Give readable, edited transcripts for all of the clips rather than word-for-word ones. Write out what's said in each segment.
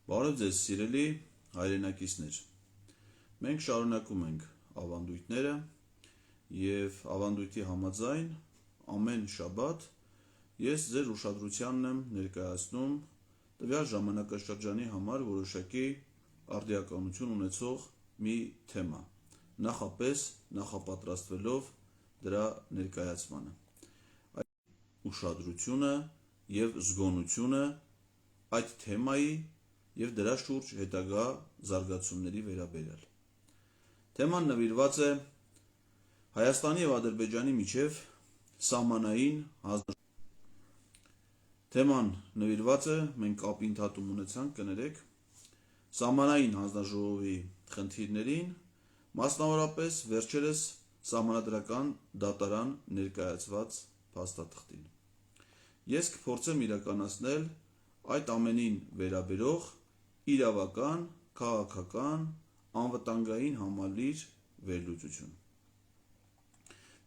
Բարև ձեզ սիրելի հայրենակիցներ, մենք շարունակում ենք ավանդույթները և ավանդույթի համաձայն ամեն շաբաթ ես ձեր ուշադրությանն եմ ներկայացնում տվյալ ժամանակաշրջանի համար որոշակի արդիականություն ունեցող մի թեմա, նախապես նախապատրաստվելով դրա ներկայացմանը։ Ուշադրությունը և զգոնությունը այդ թեմայի և դրա շուրջ հետագա զարգացումների վերաբերյալ։ Թեման նվիրված է Հայաստանի և Ադրբեջանի միջև սահմանային Թեման նվիրված է, մենք կապի ընդհատում ունեցանք, կներեք, սահմանային հանձնաժողովի խնդիրներին, մասնավորապես վերջերս սահմանադրական դատարան ներկայացված փաստաթղթին։ Ես կփորձեմ իրականացնել այդ ամենին վերաբերող իրավական, քաղաքական, անվտանգային համալիր վերլուծություն։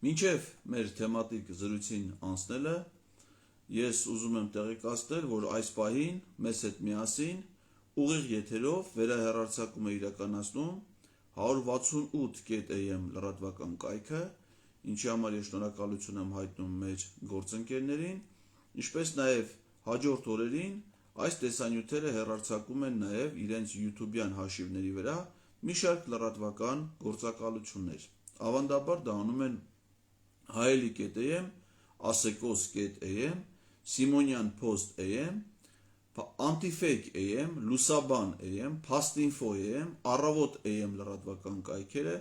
Մինչև մեր թեմատիկ զրույցին անցնելը, ես ուզում եմ տեղեկացնել, որ այս պահին մեզ հետ միասին ուղիղ եթերով վերահեռարձակում է իրականացնում 168.am լրատվական կայքը, ինչի համար ես շնորհակալություն եմ հայտնում մեր գործընկերներին, ինչպես նաև հաջորդ օրերին այս տեսանյութերը հեռարձակում են նաև իրենց YouTube-յան հաշիվների վրա մի շարք լրատվական գործակալություններ։ Ավանդաբար դա անում են Հայելի.am, Ասեկոս.am, Սիմոնյան Post AM, Antifake AM, Լուսաբան AM, Փաստինֆո AM, Առավոտ AM լրատվական կայքերը,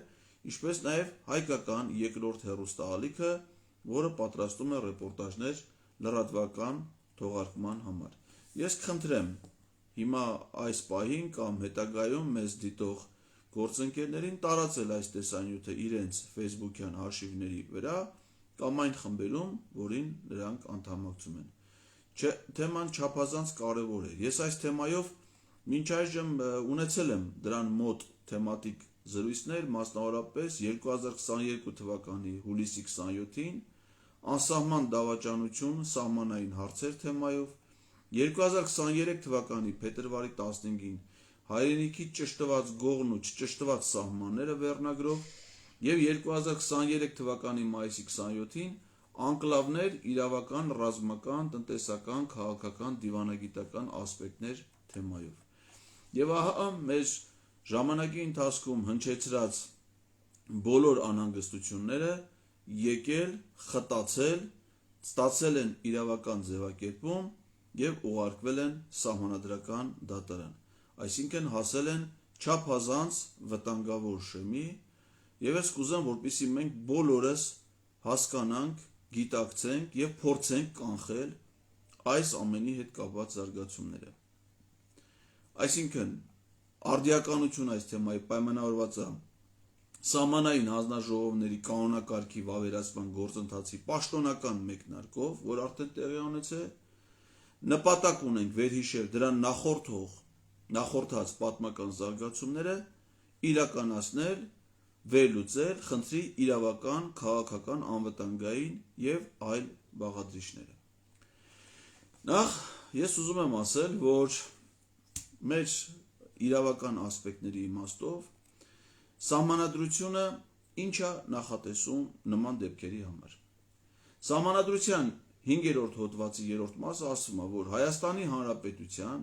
ինչպես նաև հայկական երկրորդ հեռուստաալիքը, որը պատրաստում է ռեպորտաժներ լրատվական թողարկման համար։ Ես կխնդրեմ հիմա այս պահին կամ հետագայում մեզ դիտող գործընկերներին տարածել այս տեսանյութը իրենց Facebook-յան հաշիվների վրա կամ այն խմբերում, որին նրանք անդամակցում են։ Թեման չափազանց կարևոր է։ Ես այս թեմայով մինչ այժմ ունեցել եմ դրան մոտ թեմատիկ զրույցներ, մասնավորապես 2022 թվականի հուլիսի 27-ին անսահման դավաճանություն սահմանային հարցեր թեմայով, 2023 թվականի փետրվարի 15-ին հայրենիքի ճշտված գողն ու չճշտված սահմանները վերնագրով և 2023 թվականի մայիսի 27-ին անկլավներ, իրավական, ռազմական, տնտեսական, քաղաքական, դիվանագիտական ասպեկտներ թեմայով։ Եվ ահա մեր ժամանակի ընթացքում հնչեցրած բոլոր անհանգստությունները եկել, խտացել, ստացել են իրավական ձևակերպում և ուղարկվել են սահմանադրական դատարան, այսինքն հասել են չափազանց վտանգավոր շեմի, և ես կուզեմ, որպեսզի մենք բոլորս հասկանանք, գիտակցենք և փորձենք կանխել այս ամենի հետ կապված զարգացումները։ Այսինքն, արդիականություն այս թեմայի պայմանավորված է սահմանային հանձնաժողովների կանոնակարգի վավերացման գործընթացի պաշտոնական մեկնարկով, որ արդեն տեղի ունեցել, նպատակ ունենք վերհիշել դրան նախորդած պատմական զարգացումները, իրականացնել, վերլուծել խնդրի իրավական, քաղաքական, անվտանգային և այլ բաղադրիչները։ Նախ ես ուզում եմ ասել, որ մեր իրավական ասպեկտների իմաստով սահմանադրությունը ինչ է նախատեսում նման դեպքերի համար։ Սահմանադրության 5-րդ հոդվածի 3-րդ մասը ասում է, որ Հայաստանի Հանրապետության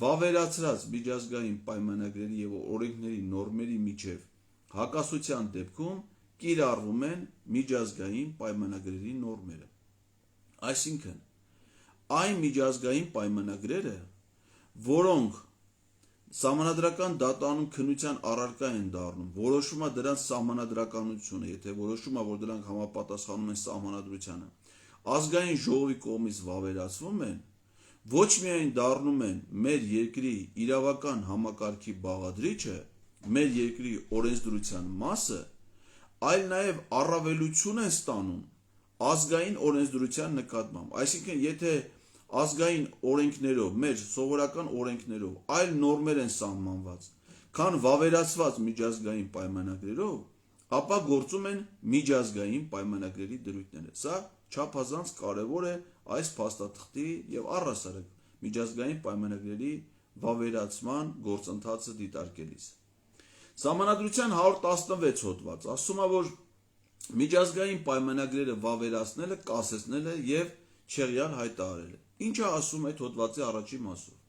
վավերացրած միջազգային պայմանագրերի և օրենքների նորմերի միջև հակասության դեպքում կիրառվում են միջազգային պայմանագրերի նորմերը։ Այսինքն, այն միջազգային պայմանագրերը, որոնք սահմանադրական դատարանում քննության առարկա են դառնում, որոշվում է դրանց սահմանադրականությունը, եթե որոշվում է, որ դրանք համապատասխանում են սահմանադրությանը, ազգային ժողովի կողմից վավերացվում են, ոչ միայն դառնում են մեր երկրի իրավական համակարգի բաղադրիչը, մեր երկրի օրենսդրության մասը, այլ նաև առավելություն են ստանում ազգային օրենսդրության նկատմամբ։ Այսինքն, եթե ազգային օրենքներով, մեր սովորական օրենքներով այլ նորմեր են սահմանված, քան վավերացված միջազգային պայմանագրերով, ապա գործում են միջազգային պայմանագրերի դրույթները։ Սա չափազանց կարևոր է այս փաստաթղթի և առհասարակ միջազգային պայմանագրերի վավերացման գործընթացը դիտարկելիս։ Սահմանադրության 116 հոդված ասում է, որ միջազգային պայմանագրերը վավերացնելը, կասեցնելը եւ չեղյալ հայտարարելը։ Ինչը ասում այդ հոդվածի առաջին մասով։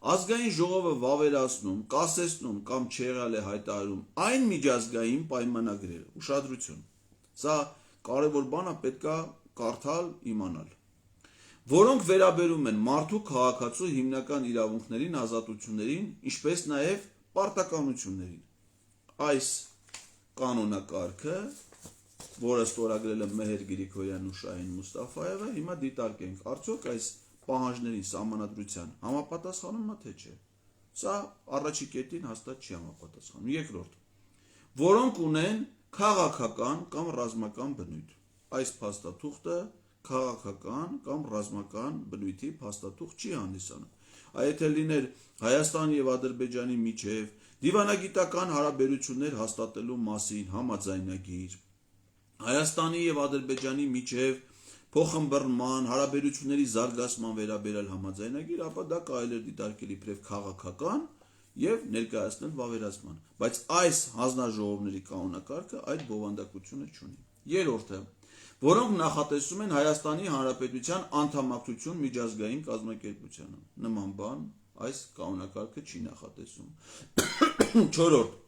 Ազգային ժողովը վավերացնում, կասեցնում կամ չեղյալ է հայտարարում այն միջազգային պայմանագրերը, ուշադրություն։ Սա կարևոր բան է, պետքա կարդալ, իմանալ, որոնք վերաբերում են մարդու քաղաքացու հիմնական իրավունքներին, ազատություններին, ինչպես նաև պարտականություններին։ Այս կանոնակարգը, որը ստորագրել է Մեհեր Գրիգորյանն ու Շահին Մուստաֆայևը, հիմա դիտարկենք, արդյոք այս պահանջներին սահմանադրության համապատասխանում է թե չէ։ Սա առաջի կետին հաստատ չի համապատասխանում։ Երկրորդ, որոնք ունեն քաղաքական կամ ռազմական բնույթ։ Այս փաստաթուղթը քաղաքական կամ ռազմական բնույթի փաստաթուղթ չի հանդիսանում։ Եթե լիներ Հայաստանի եւ Ադրբեջանի միջև դիվանագիտական հարաբերություններ հաստատելու մասին համաձայնագիր, Հայաստանի եւ Ադրբեջանի միջև փոխըմբռնման, հարաբերությունների զարգացման վերաբերյալ համաձայնագիր, ապա դա կարելի է դիտարկել իբրև քաղաքական եւ ներկայացնել վավերացման, բայց այս հանձնաժողովների կանոնակարգը այդ բովանդակությունը չունի։ Երրորդը, որոնք նախատեսում են Հայաստանի Հանրապետության անդամակցություն միջազգային կազմակերպությանը։ Նման բան այս կանոնակարգը չի նախատեսում։ Չորրորդ,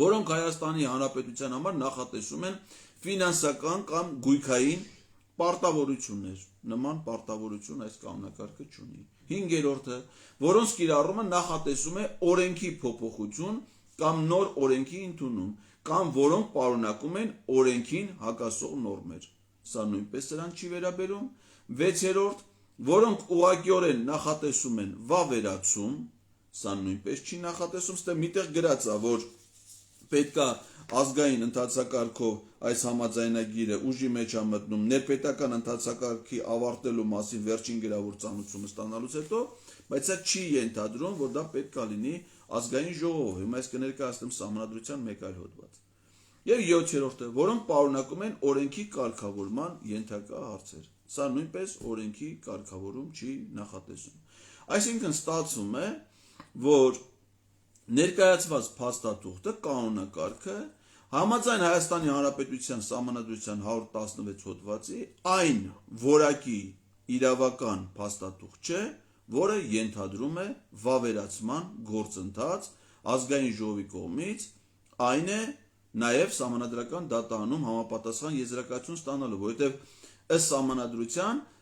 որոնք Հայաստանի Հանրապետության համար նախատեսում են ֆինանսական կամ գույքային պարտավորություններ։ Նման պարտավորություն այս կանոնակարգը չունի։ Հինգերորդը, որոնց կիրառումը նախատեսում է օրենքի փոփոխություն կամ նոր օրենքի ընդունում, կամ որոնք պարունակում են օրենքին հակասող նորմեր։ Սա նույնպես սրան չի վերաբերում։ Վեցերորդ, որոնք ուղղակիորեն նախատեսում են վավերացում, սա նույնպես չի նախատեսում, ստե միտեղ գրած է, որ պետքա ազգային ընթացակարգով այս համաձայնագիրը ուժի մեջ է մտնում ներպետական ընթացակարգի ավարտելու մասին վերջին գրավոր ծանոթությունը ստանալուց հետո, բայց սա չի ենթադրում, որ դա պետք է լինի ազգային ժողովով։ Հիմա ես կներկայացնեմ սահմանադրության մեկ այլ հոդված։ Եվ 7-րդը, որոնք պարունակում են օրենքի կարգավորման ենթակա հարցեր։ Սա նույնպես օրենքի կարգավորում չի նախատեսում։ Այսինքն ստացվում է, որ ներկայացված փաստաթուղթը կանոնակարգը համաձայն Հայաստանի Հանրապետության Սահմանադրության 116 հոդվածի այն որակի իրավական փաստաթուղթ չէ, որը ենթադրում է վավերացման գործընթաց ազգային ժողովի կողմից, այն է նաև սահմանադրական դատանում համապատասխան եզրակացություն ստանալու, որովհետև ըստ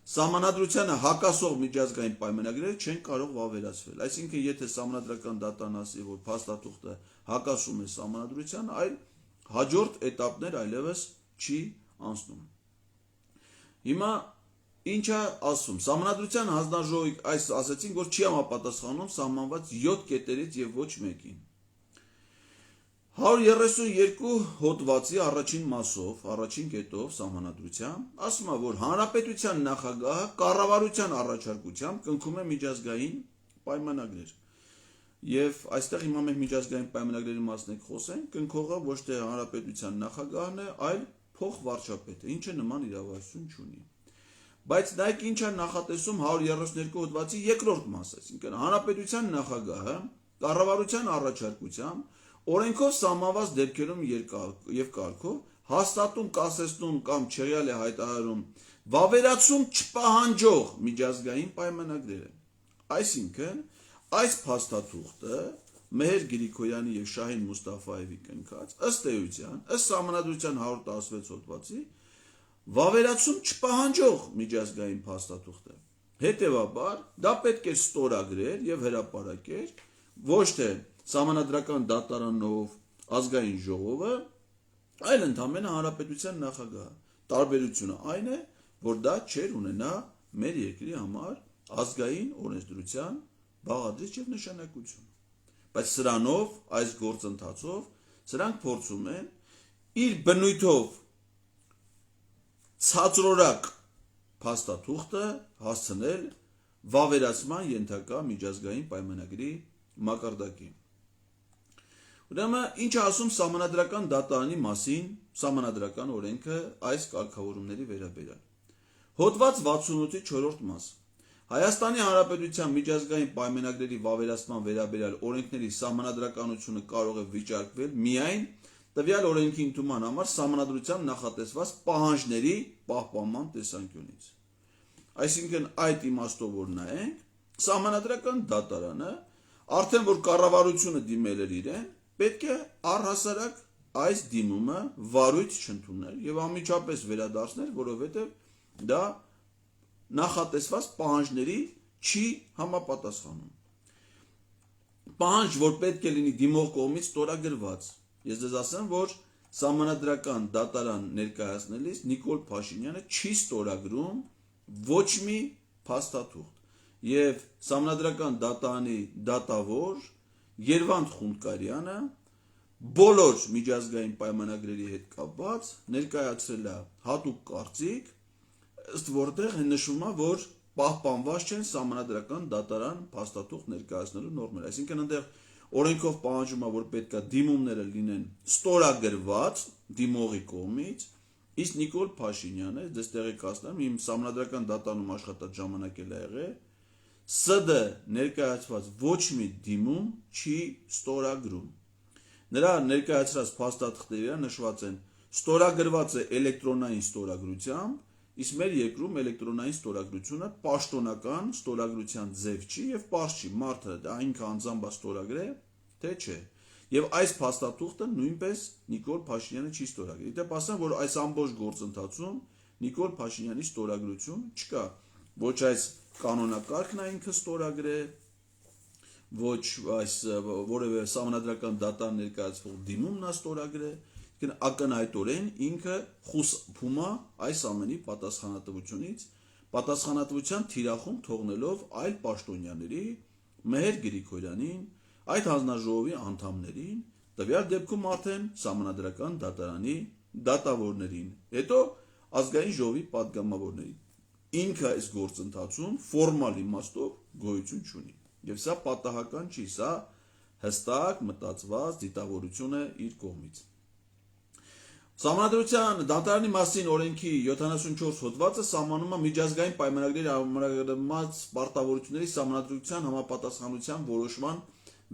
սահմանադրությանը հակասող միջազգային պայմանագրերը չեն կարող վավերացվել։ Այսինքն, եթե սահմանադրական դատան ասի, որ փաստաթուղթը հակասում է սահմանադրությանը, այլ հաջորդ էտապներ այլևս չի անցնում։ Հիմա ինչ է ասում։ Սահմանադրության հանձնաժողովի այս ասեցինք, որ չի համապատասխանում սահմանված 7 կետերից եւ ոչ մեկին։ 132 հոդվածի առաջին մասով, առաջին կետով սահմանադրության ասում է, որ հանրապետության նախագահը կառավարության առաջարկությամբ կնքում է միջազգային պայմանագրեր։ Եվ այստեղ հիմա մենք միջազգային պայմանագրերի մասն ենք խոսենք, կնքողը ոչ թե հանրապետության նախագահն է, այլ փոխվարչապետը, ինչը նման իրավասություն չունի։ Բայց նայեք ինչ է նախատեսում 132 հոդվածի երկրորդ մասը, այսինքն հանրապետության նախագահը կառավարության առաջարկությամբ օրենքով սահմանված դեպքերում եւ կարգով հաստատում, կասեցնում կամ չեղյալ է հայտարարում վավերացում չպահանջող միջազգային պայմանագրերը։ Այսինքն, այս փաստաթուղթը Մեհեր Գրիգորյանի եւ Շահին Մուստաֆայևի կնքած ըստ էության, ըստ սահմանադրության 116 հոդվածի վավերացում չպահանջող միջազգային փաստաթուղթ է։ Հետևաբար, դա պետք է ստորագրել եւ հրապարակել ոչ թե սահմանադրական դատարանով ազգային ժողովը, այլ ընդամենը հանրապետության նախագահը։ Տարբերությունը այն է, որ դա չեր ունենա մեր երկրի համար ազգային օրենսդրության բաղադրիչ եւ նշանակություն։ Բայց սրանով, այս գործընթացով, սրանք փորձում են իր բնույթով ցածրորակ փաստաթուղթը հասցնել վավերացման ենթակա միջազգային պայմանագրի մակարդակին։ Ուրեմն ինչ է ասում սահմանադրական դատարանի մասին սահմանադրական օրենքը այս կարգավորումների վերաբերյալ։ Հոդված 68-ի 4-րդ մաս։ Հայաստանի Հանրապետության միջազգային պայմանագրերի վավերացման վերաբերյալ օրենքների սահմանադրականությունը կարող է վիճարկվել միայն տվյալ օրենքի ընդունման համար սահմանադրությամբ նախատեսված պահանջների պահպանման տեսանկյունից։ Այսինքն այդ իմաստով որ նայենք, սահմանադրական դատարանը արդեն որ կառավարությունը դիմել էր իրեն, պետք է առհասարակ այս դիմումը վարույթ չընդունել եւ անմիջապես վերադարձնել, որովհետեւ դա նախատեսված պահանջների չի համապատասխանում։ Պահանջ, որ պետք է լինի դիմող կողմից ստորագրված։ Ես ձեզ ասեմ, որ սահմանադրական դատարան ներկայացնելիս Նիկոլ Փաշինյանը չի ստորագրում ոչ մի փաստաթուղթ եւ սահմանադրական դատարանի դատավոր Երվանդ Խունդկարյանը բոլոր միջազգային պայմանագրերի հետ կապված ներկայացրել է հատուկ կարծիք, ըստ որտեղ նշվում է, որ պահպանված չեն սահմանադրական դատարան փաստաթուղթ ներկայացնելու նորմեր։ Այսինքն այնտեղ օրենքով պահանջում է, որ պետք է դիմումները լինեն ստորագրված դիմողի կողմից, իսկ Նիկոլ Փաշինյանը, դες տեղեկացնեմ, իմ սահմանադրական դատարանում աշխատած ժամանակ էլ եղել, ՍԴ ներկայացված ոչ մի դիմում չի ստորագրում։ Նրա ներկայացրած փաստաթղթերը նշված են ստորագրված է էլեկտրոնային ստորագրությամբ, իսկ մեր երկրում էլեկտրոնային ստորագրությունը պաշտոնական ստորագրության ձև չի եւ պարզ չի մարդը դա ինքը անձամբ ստորագրե, թե չէ։ Եվ այս փաստաթուղթը նույնպես Նիկոլ Փաշինյանը չի ստորագրել։ Դե ասեմ, որ այս ամբողջ գործընթացում Նիկոլ Փաշինյանի ստորագրություն չկա։ Ոչ այս կանոնակարգն է ինքը ստորագրե, ոչ այս որևէ սահմանադրական դատարան ներկայացվող դիմումն է ստորագրե, ակնհայտորեն ինքը խուսափում է այս ամենի պատասխանատվության թիրախում թողնելով այլ պաշտոնյաների, Մեհեր Գրիգորյանին, այդ հանձնաժողովի անդամներին, տվյալ դեպքում արդեն սահմանադրական դատարանի դատավորներին, հետո ազգային ժողովի պատգամավորներին։ Ինքը այս գործընթացում ֆորմալ իմաստով գոյություն չունի։ Եվ սա պատահական չի, սա հստակ մտածված դիտավորություն է իր կողմից։ Սահմանադրության դատարանի մասին օրենքի 74 հոդվածը սահմանում է միջազգային պայմանագրերի համարած պարտավորությունների սահմանադրության համապատասխանության որոշման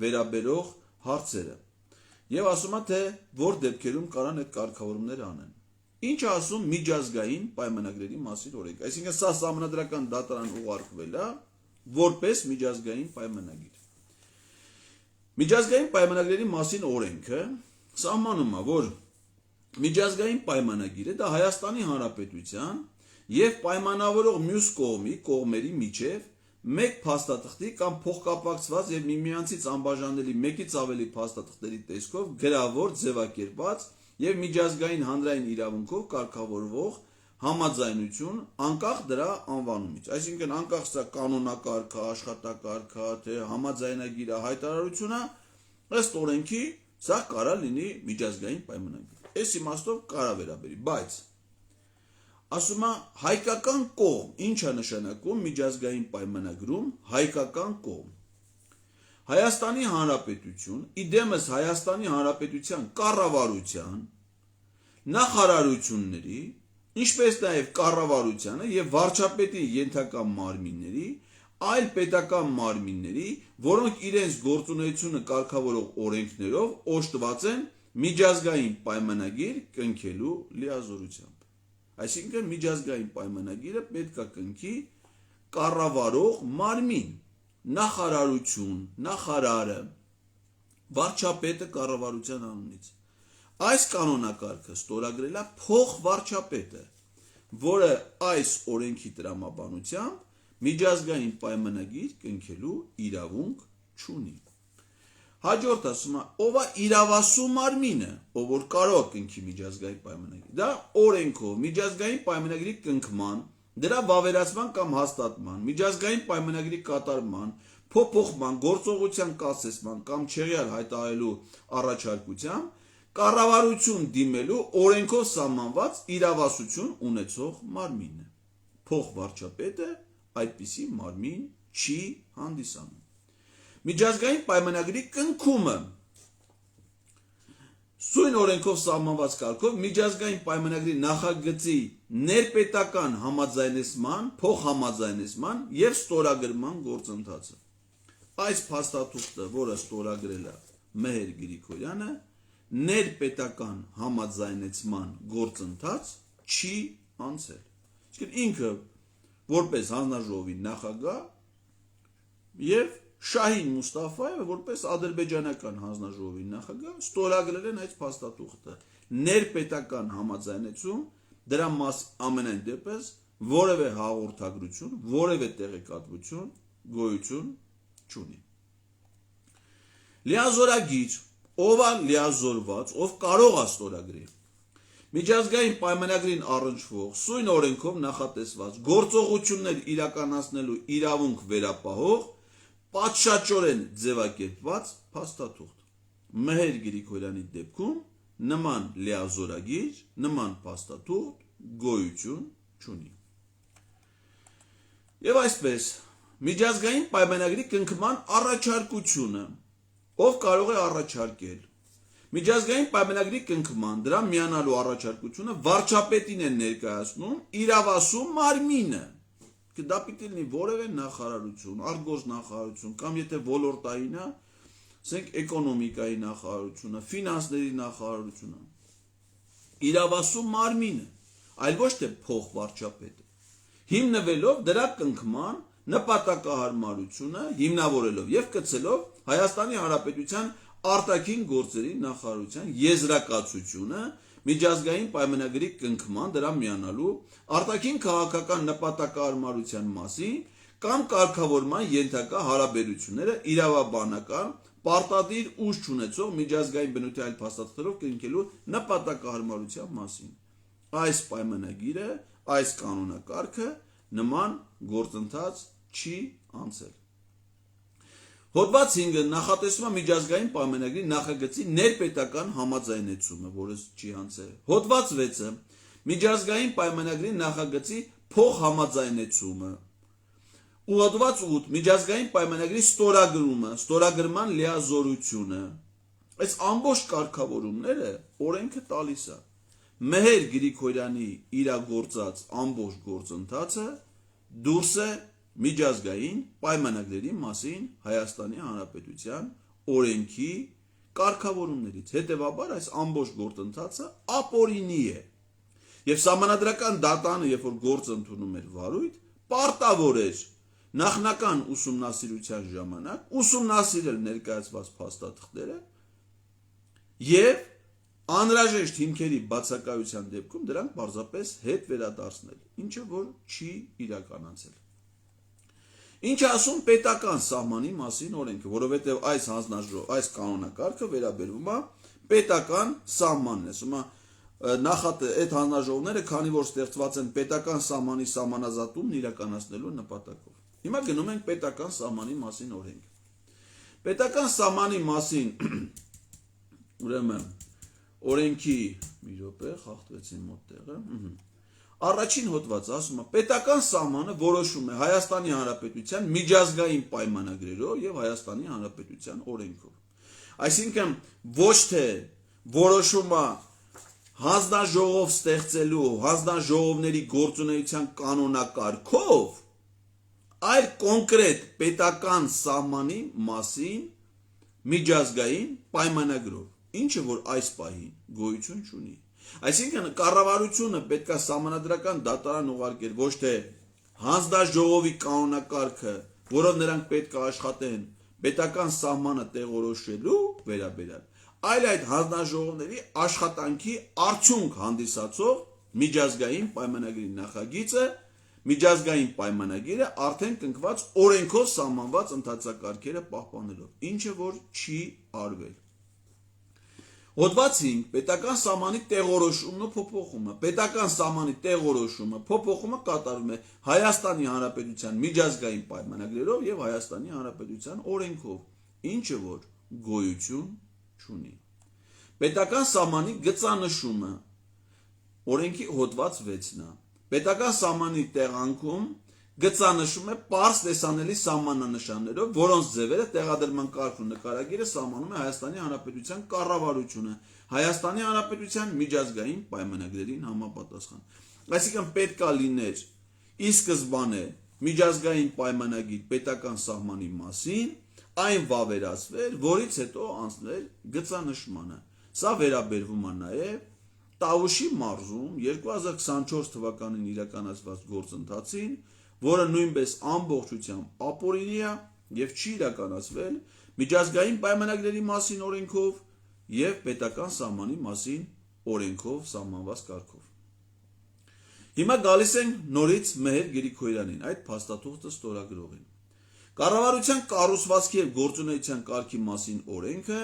վերաբերող հարցերը եւ ասում է, թե որ դեպքերում կարան այդ կարգավորումները անեն։ Ինչ է ասում միջազգային պայմանագրերի մասին օրենքը։ Այսինքն սա սահմանադրական դատարան ուղարկվել է որպես միջազգային պայմանագիր։ Միջազգային պայմանագրերի մասին օրենքը սահմանում է, որ միջազգային պայմանագիրը դա Հայաստանի Հանրապետության եւ պայմանավորող մյուս կողմերի միջև մեկ փաստաթղթի կամ փոխկապակցված եւ միմյանցից անբաժանելի մեկից ավելի փաստաթղթերի տեսքով գրավոր, ձևակերպված եւ միջազգային հանրային իրավունքով կարգավորվող համաձայնություն անկախ դրա անվանումից։ Այսինքն անկախ սա կանոնակարգ է, աշխատակարգ է, թե համաձայնագիր է, հայտարարություն է, ըստ օրենքի սա կարա լինի միջազգային պայմանագիր։ Այս իմաստով կարա վերաբերի, բայց ասում է հայկական կողմ, ինչ է նշանակում միջազգային պայմանագրում հայկական կողմ։ Հայաստանի Հանրապետություն, իդեմս Հայաստանի Հանրապետության կառավարության, նախարարությունների, ինչպես նաև կառավարությանը եւ վարչապետի ենթակա մարմինների, այլ պետական մարմինների, որոնք իրենց գործունեությունը կարգավորող օրենքներով օժտված են միջազգային պայմանագիր կնքելու լիազորությամբ։ Այսինքն միջազգային պայմանագիրը պետք է կնքի կառավարող մարմին, նախարարություն, նախարարը, վարչապետը կառավարության անունից։ Այս կանոնակարգը ստորագրել է փոխվարչապետը, որը այս օրենքի տրամաբանությամբ միջազգային պայմանագիր կնքելու իրավունք չունի։ Հաջորդ ասում է, ով է իրավասու մարմինը, ով որ կարող կնքի միջազգային պայմանագիր։ Դա օրենքով միջազգային պայմանագրի կնքման, դրա վավերացման կամ հաստատման, միջազգային պայմանագրի կատարման, փոփոխման, գործողության կասեցման կամ չեղյալ հայտարարելու առաջարկությամբ կառավարություն դիմելու օրենքով սահմանված իրավասություն ունեցող մարմինը։ Փոխվարչապետը այդպիսի մարմին չի հանդիսանում։ Միջազգային պայմանագրի կնքումը սույն օրենքով սահմանված կարգով միջազգային պայմանագրի նախագծի ներպետական համաձայնեցման, փոխհամաձայնեցման եւ ստորագրման գործընթացը։ Այս փաստաթուղթը, որը ստորագրել է Մեհեր Գրիգորյանը, ներպետական համաձայնեցման գործընթաց չի անցել։ Իսկ ինքը որպես հանձնաժողովի նախագահ եւ Շահին Մուստաֆայևը որպես ադրբեջանական հանձնաժողովի նախագահ ստորագրել են այս փաստաթուղթը։ Ներպետական համաձայնեցում, դրա մաս ամենայն դեպս որևէ հաղորդագրություն, որևէ տեղեկատվություն գոյություն չունի։ Լիազորագիր, ով է լիազորված, ով կարող է ստորագրել։ Միջազգային պայմանագրին առնչվող սույն օրենքով նախատեսված գործողություններ իրականացնելու իրավունք վերապահող պատշաճորեն ձևակերպված փաստաթուղթ։ Մեհեր Գրիգորյանի դեպքում նման լիազորագիր, նման փաստաթուղթ գոյություն չունի։ Եվ այսպես, միջազգային պայմանագրի կնքման առաջարկությունը, ով կարող է առաջարկել։ Միջազգային պայմանագրի կնքման դրան միանալու առաջարկությունը վարչապետին է ներկայացնում իրավասու մարմինը։ Դա պիտի լինի որևէ նախարարություն, արտգործնախարարություն կամ եթե ոլորտային է, ասենք էկոնոմիկայի նախարարությունը, ֆինանսների նախարարությունը, իրավասու մարմինը, այլ ոչ թե փոխվարչապետը, հիմնվելով դրա կնքման նպատակահարմարությունը, հիմնավորելով եւ կցելով Հայաստանի Հանրապետության արտաքին գործերի նախարարության եզրակացությունը միջազգային պայմանագրի կնքման դրա միանալու արտաքին քաղաքական նպատակահարմարության մասին կամ կարգավորման ենթակա հարաբերությունները իրավաբանական պարտադիր ուժ չունեցող միջազգային բնույթի այլ փաստաթղթերով կնքելու նպատակահարմարության մասին։ Այս պայմանագիրը, այս կանոնակարգը նման գործընթաց չի անցել։ Հոդված 5-ը նախատեսում է միջազգային պայմանագրի նախագծի ներպետական համաձայնեցումը, որը չի անցել։ Հոդված 6-ը միջազգային պայմանագրի նախագծի փոխհամաձայնեցումը։ Ու հոդված 8 միջազգային պայմանագրի ստորագրումը, ստորագրման լիազորությունը։ Այս ամբողջ կարգավորումները օրենքը տալիս է։ Մեհեր Գրիգորյանի իրագործած ամբողջ գործընթացը դուրս է միջազգային պայմանագրերի մասին Հայաստանի Հանրապետության օրենքի կարգավորումներից։ Հետևաբար այս ամբողջ գործընթացը ապօրինի է։ Եվ սահմանադրական դատանը, երբ որ գործ ընդունում էր վարույթ, պարտավոր էր նախնական ուսումնասիրության ժամանակ ուսումնասիրել ներկայացված փաստաթղթերը եւ անհրաժեշտ հիմքերի բացակայության դեպքում դրանք պարզապես հետ վերադարձնել, ինչը որ չի իրականացել։ Ինչ ասում պետական սահմանի մասին օրենքը, որովհետև այս հանձնաժողով, այս կանոնակարգը վերաբերվում է պետական սահմանն է։ Ասում է այդ հանձնաժողովները, քանի որ ստեղծված են պետական սահմանի սահմանազատումն իրականացնելու նպատակով։ Հիմա գնում ենք պետական սահմանի մասին օրենք։ Պետական սահմանի մասին ուրեմն օրենքի մի րոպե խախտվեցին մոտ տեղը։ Առաջին հոդվածը ասում է պետական սահմանը որոշում է Հայաստանի Հանրապետության միջազգային պայմանագրերով եւ Հայաստանի Հանրապետության օրենքով։ Այսինքն ոչ թե որոշում է հանձնաժողով ստեղծելու, հանձնաժողովների գործունեության կանոնակարգով, այլ կոնկրետ պետական սահմանի մասին միջազգային պայմանագրով, ինչը որ այս պահին գոյություն չունի։ Այսինքն կառավարությունը պետք է սահմանադրական դատարան ուղարկել ոչ թե հանձնաժողովի կանոնակարգը, որով նրանք պետք է աշխատեն պետական սահմանը տեղորոշելու վերաբերյալ, այլ այդ հանձնաժողովների աշխատանքի արդյունք հանդիսացող միջազգային պայմանագրի նախագիծը, միջազգային պայմանագիրը արդեն կնքված օրենքով սահմանված ընթացակարգերը պահպանելով, ինչը որ չի արվել։ Հոդված 5 պետական սահմանի տեղորոշումն ու փոփոխումը։ Պետական սահմանի տեղորոշումը, փոփոխումը կատարվում է Հայաստանի Հանրապետության միջազգային պայմանագրերով եւ Հայաստանի Հանրապետության օրենքով, ինչը որ գոյություն չունի։ Պետական սահմանի գծանշումը օրենքի հոդված 6-ն է։ Պետական սահմանի տեղանքում գծանշում է պարզ տեսանելի սահմանանշաններով, որոնց ձևերը տեղադրման կարգն ու նկարագիրը սահմանում է Հայաստանի Հանրապետության կառավարությունը, Հայաստանի Հանրապետության միջազգային պայմանագրերին համապատասխան։ Այսինքն պետք է լիներ ի սկզբանե միջազգային պայմանագիր պետական սահմանի մասին, այն վավերացվեր, որից հետո անցներ գծանշմանը։ Սա վերաբերվում է նաև Տավուշի մարզում 2024 թվականին իրականացված գործընթացին, որը նույնպես ամբողջությամբ ապօրինի է եւ չի իրականացվել միջազգային պայմանագրերի մասին օրենքով եւ պետական սահմանի մասին օրենքով սահմանված կարգով։ Հիմա գալիս ենք նորից Մեհեր Գրիգորյանին, այդ փաստաթուղթը ստորագրողին։ Կառավարության կառուցվածքի եւ գործունեության կարգի մասին օրենքը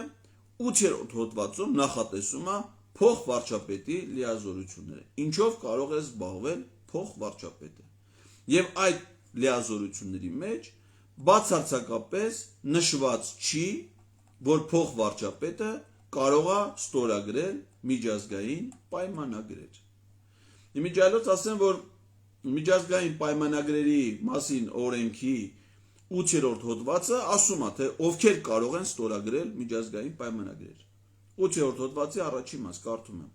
8-րդ հոդվածում նախատեսում է փոխվարչապետի լիազորությունները, ինչով կարող է զբաղվել փոխվարչապետը։ Եվ այդ լիազորությունների մեջ բացարձակապես նշված չի, որ փոխվարչապետը կարող է ստորագրել միջազգային պայմանագրեր։ Իմիջիայլոց ասեմ, որ միջազգային պայմանագրերի մասին օրենքի 8-րդ հոդվածը ասում է, թե ովքեր կարող են ստորագրել միջազգային պայմանագրեր։ 8-րդ հոդվածի առաջին մաս կարդում եմ.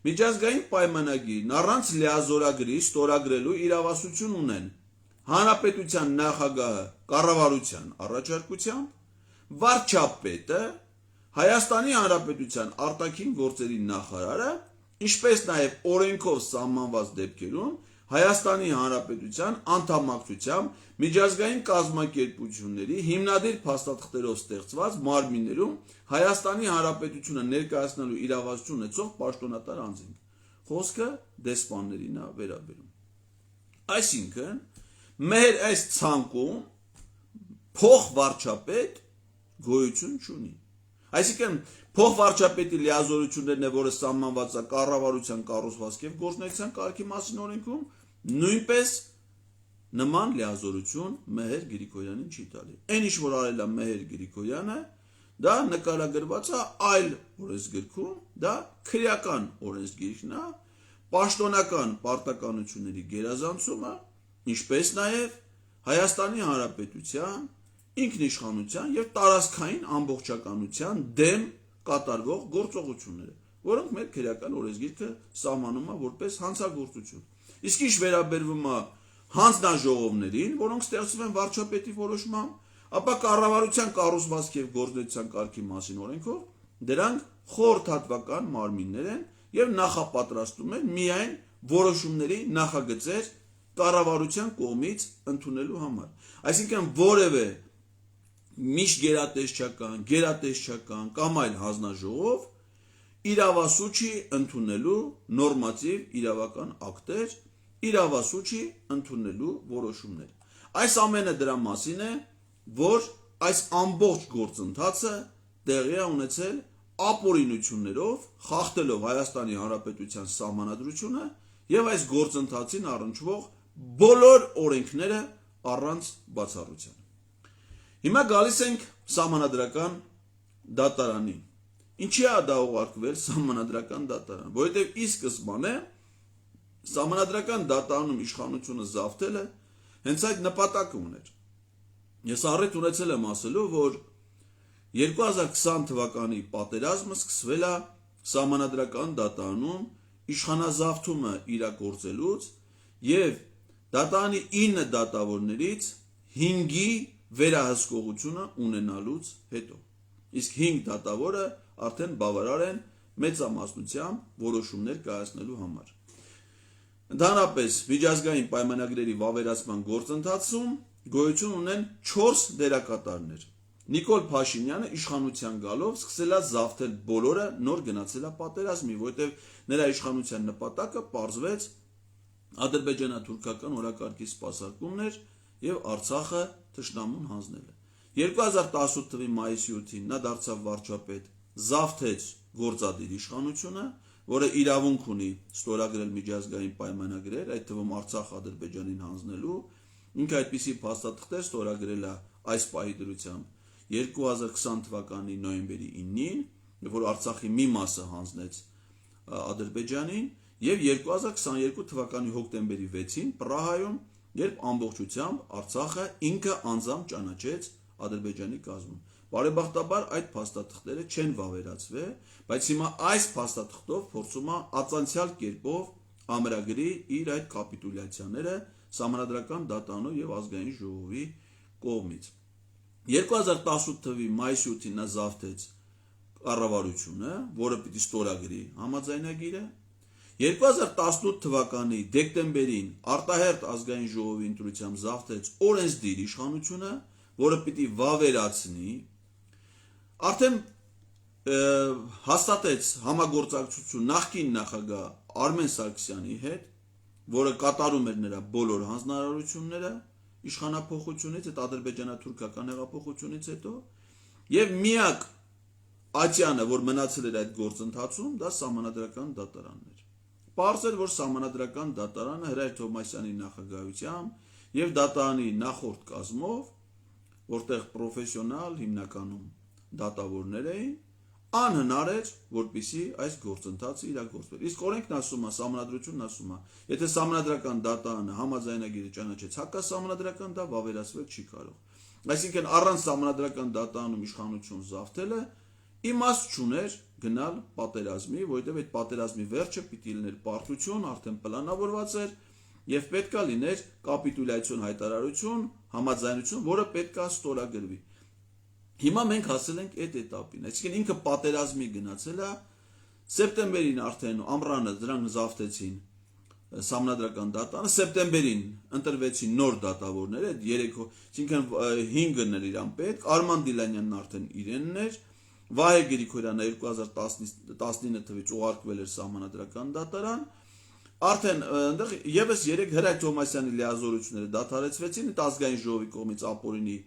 Միջազգային պայմանագիրն առանց լիազորագրի ստորագրելու իրավասություն ունեն հանրապետության նախագահը կառավարության առաջարկությամբ, վարչապետը, Հայաստանի Հանրապետության արտաքին գործերի նախարարը, ինչպես նաև օրենքով սահմանված դեպքերում Հայաստանի Հանրապետության անդամակցությամբ միջազգային կազմակերպությունների հիմնադիր փաստաթղթերով ստեղծված մարմիններում Հայաստանի Հանրապետությունը ներկայացնելու իրավասություն ունեցող պաշտոնատար անձինք։ Խոսքը դեսպաններին է վերաբերում։ Այսինքն, մեր այս ցանկում փոխվարչապետ գոյություն չունի։ Այսինքն, փոխվարչապետի լիազորություններն է, որը սահմանված է կառավարության կառուցվածքի եւ գործունեության կարգի մասին օրենքում, նույնպես նման լիազորություն Մեհեր Գրիգորյանին չի տալի։ Այն ինչ որ արել է Մեհեր Գրիգորյանը, դա նկարագրված է այլ օրենսգրքում, դա քրեական օրենսգիրքն է, պաշտոնական պարտականությունների գերազանցումը, ինչպես նաև Հայաստանի Հանրապետության ինքնիշխանության եւ տարածքային ամբողջականության դեմ կատարվող գործողությունները, որոնք մեր քրեական օրենսգիրքը սահմանում է որպես հանցագործություն։ Իսկ ինչ վերաբերվում է հանձնաժողովներին, որոնք ստեղծվում են վարչապետի որոշմամբ, ապա կառավարության կառուցվածքի եւ գործունեության կարգի մասին օրենքով դրանք խորհրդատվական մարմիններ են եւ նախապատրաստում են միայն որոշումների նախագծեր կառավարության կողմից ընդունելու համար։ Այսինքն որևէ գերատեսչական կամ այլ հանձնաժողով իրավասու չի ընդունելու նորմատիվ իրավական ակտեր, իրավասու չի ընդունելու որոշումներ։ Այս ամենը դրա մասին է, որ այս ամբողջ գործընթացը տեղի է ունեցել ապօրինություններով, խախտելով Հայաստանի Հանրապետության սահմանադրությունը եւ այս գործընթացին առնչվող բոլոր օրենքները առանց բացառության։ Հիմա գալիս ենք սահմանադրական դատարանին։ Ինչի է դա ուղարկվել սահմանադրական դատարան, որովհետև ի սկզբանե սահմանադրական դատարանում իշխանությունը զավթելը հենց այդ նպատակը ուներ։ Ես առիթ ունեցել եմ ասելու, որ 2020 թվականի պատերազմը սկսվել է սահմանադրական դատարանում իշխանազավթումը իրագործելուց եւ դատարանի 9 դատավորներից 5-ի վերահսկողությունը ունենալուց հետո։ Իսկ 5 դատավորը արդեն բավարար են մեծամասնությամբ որոշումներ կայացնելու համար։ Ընդհանրապես միջազգային պայմանագրերի վավերացման գործընթացում գոյություն ունեն 4 դերակատարներ։ Նիկոլ Փաշինյանը իշխանության գալով սկսել է զավթել բոլորը, նոր գնացել է պատերազմի, որովհետև նրա իշխանության նպատակը պարզվեց ադրբեջանա-թուրքական օրակարգի սպասարկումներ եւ Արցախը թշնամուն հանձնելը։ 2018 թվականի մայիսի 8-ին նա դարձավ վարչապետ, զավթեց գործադիր իշխանությունը, որը իրավունք ունի ստորագրել միջազգային պայմանագրեր, այդ թվում Արցախ Ադրբեջանին հանձնելու, ինքը այդպիսի փաստաթղթեր ստորագրել է այս պահի դրությամբ 2020 թվականի նոյեմբերի 9-ին, որ Արցախի մի մասը հանձնեց Ադրբեջանին, եւ 2022 թվականի հոկտեմբերի 6-ին Պրահայում, երբ ամբողջությամբ Արցախը ինքը անձամբ ճանաչեց Ադրբեջանի կազմում։ Բարեբախտաբար այդ փաստաթղթերը չեն վավերացվել, բայց հիմա այս փաստաթղթով փորձում է ածանցյալ կերպով ամրագրի իր այդ կապիտուլյացիաները Սահմանադրական դատարանով եւ ազգային ժողովի կողմից։ 2018 թվականի մայիսի 8-ին նա զավթեց կառավարությունը, որը պիտի ստորագրի համաձայնագիրը։ 2018 թվականի դեկտեմբերին արտահերթ ազգային ժողովի ընտրությամբ զավթեց օրենսդիր իշխանությունը, որը պիտի վավերացնի, արդեն հաստատեց համագործակցություն նախկին նախագահ Արմեն Սարգսյանի հետ, որը կատարում էր նրա բոլոր հանձնարարությունները իշխանափոխությունից, այդ ադրբեջանա-թուրքական հեղափոխությունից հետո, եւ միակ ատյանը, որ մնացել էր այդ գործընթացում, դա Սահմանադրական դատարանն էր։ Պարզ էր, որ Սահմանադրական դատարանը Հրայր Թովմասյանի նախագահությամբ եւ դատարանի նախորդ կազմով, որտեղ պրոֆեսիոնալ հիմնականում դատավորներ էին, անհնար էր, որպեսզի այս գործընթացը իրագործվեր։ Իսկ օրենքն ասում է, Սահմանադրությունն ասում է, եթե Սահմանադրական դատարանը համաձայնագիրը ճանաչեց հակասահմանադրական, դա վավերացվել չի կարող։ Այսինքն առանց Սահմանադրական դատարանում իշխանություն զավթելը իմաստ չուներ գնալ պատերազմի, որովհետև այդ պատերազմի վերջը պիտի լիներ պարտություն, արդեն պլանավորված էր եւ պետքա լիներ կապիտուլյացիոն հայտարարություն, համաձայնություն, որը պետքա ստորագրվի։ Հիմա մենք հասել ենք այդ этаպին, այսինքն ինքը պատերազմի գնացել է, սեպտեմբերին արդեն ամռանը դրանք զավթեցին Սահմանադրական դատարանը, սեպտեմբերին ընտրվեցին նոր դատավորներ, այդ 3, այսինքն 5-ն էր իրան պետք, Արման Դիլանյանն արդեն իրենն էր, Վահե Գրիգորյանը 2019 թվականից ուղարկվել էր Սահմանադրական դատարան, արդեն այնտեղ եւս 3 Հրայր Թովմասյանի լիազորությունները դադարեցվեցին, ազգային ժողովի կողմից ապօրինի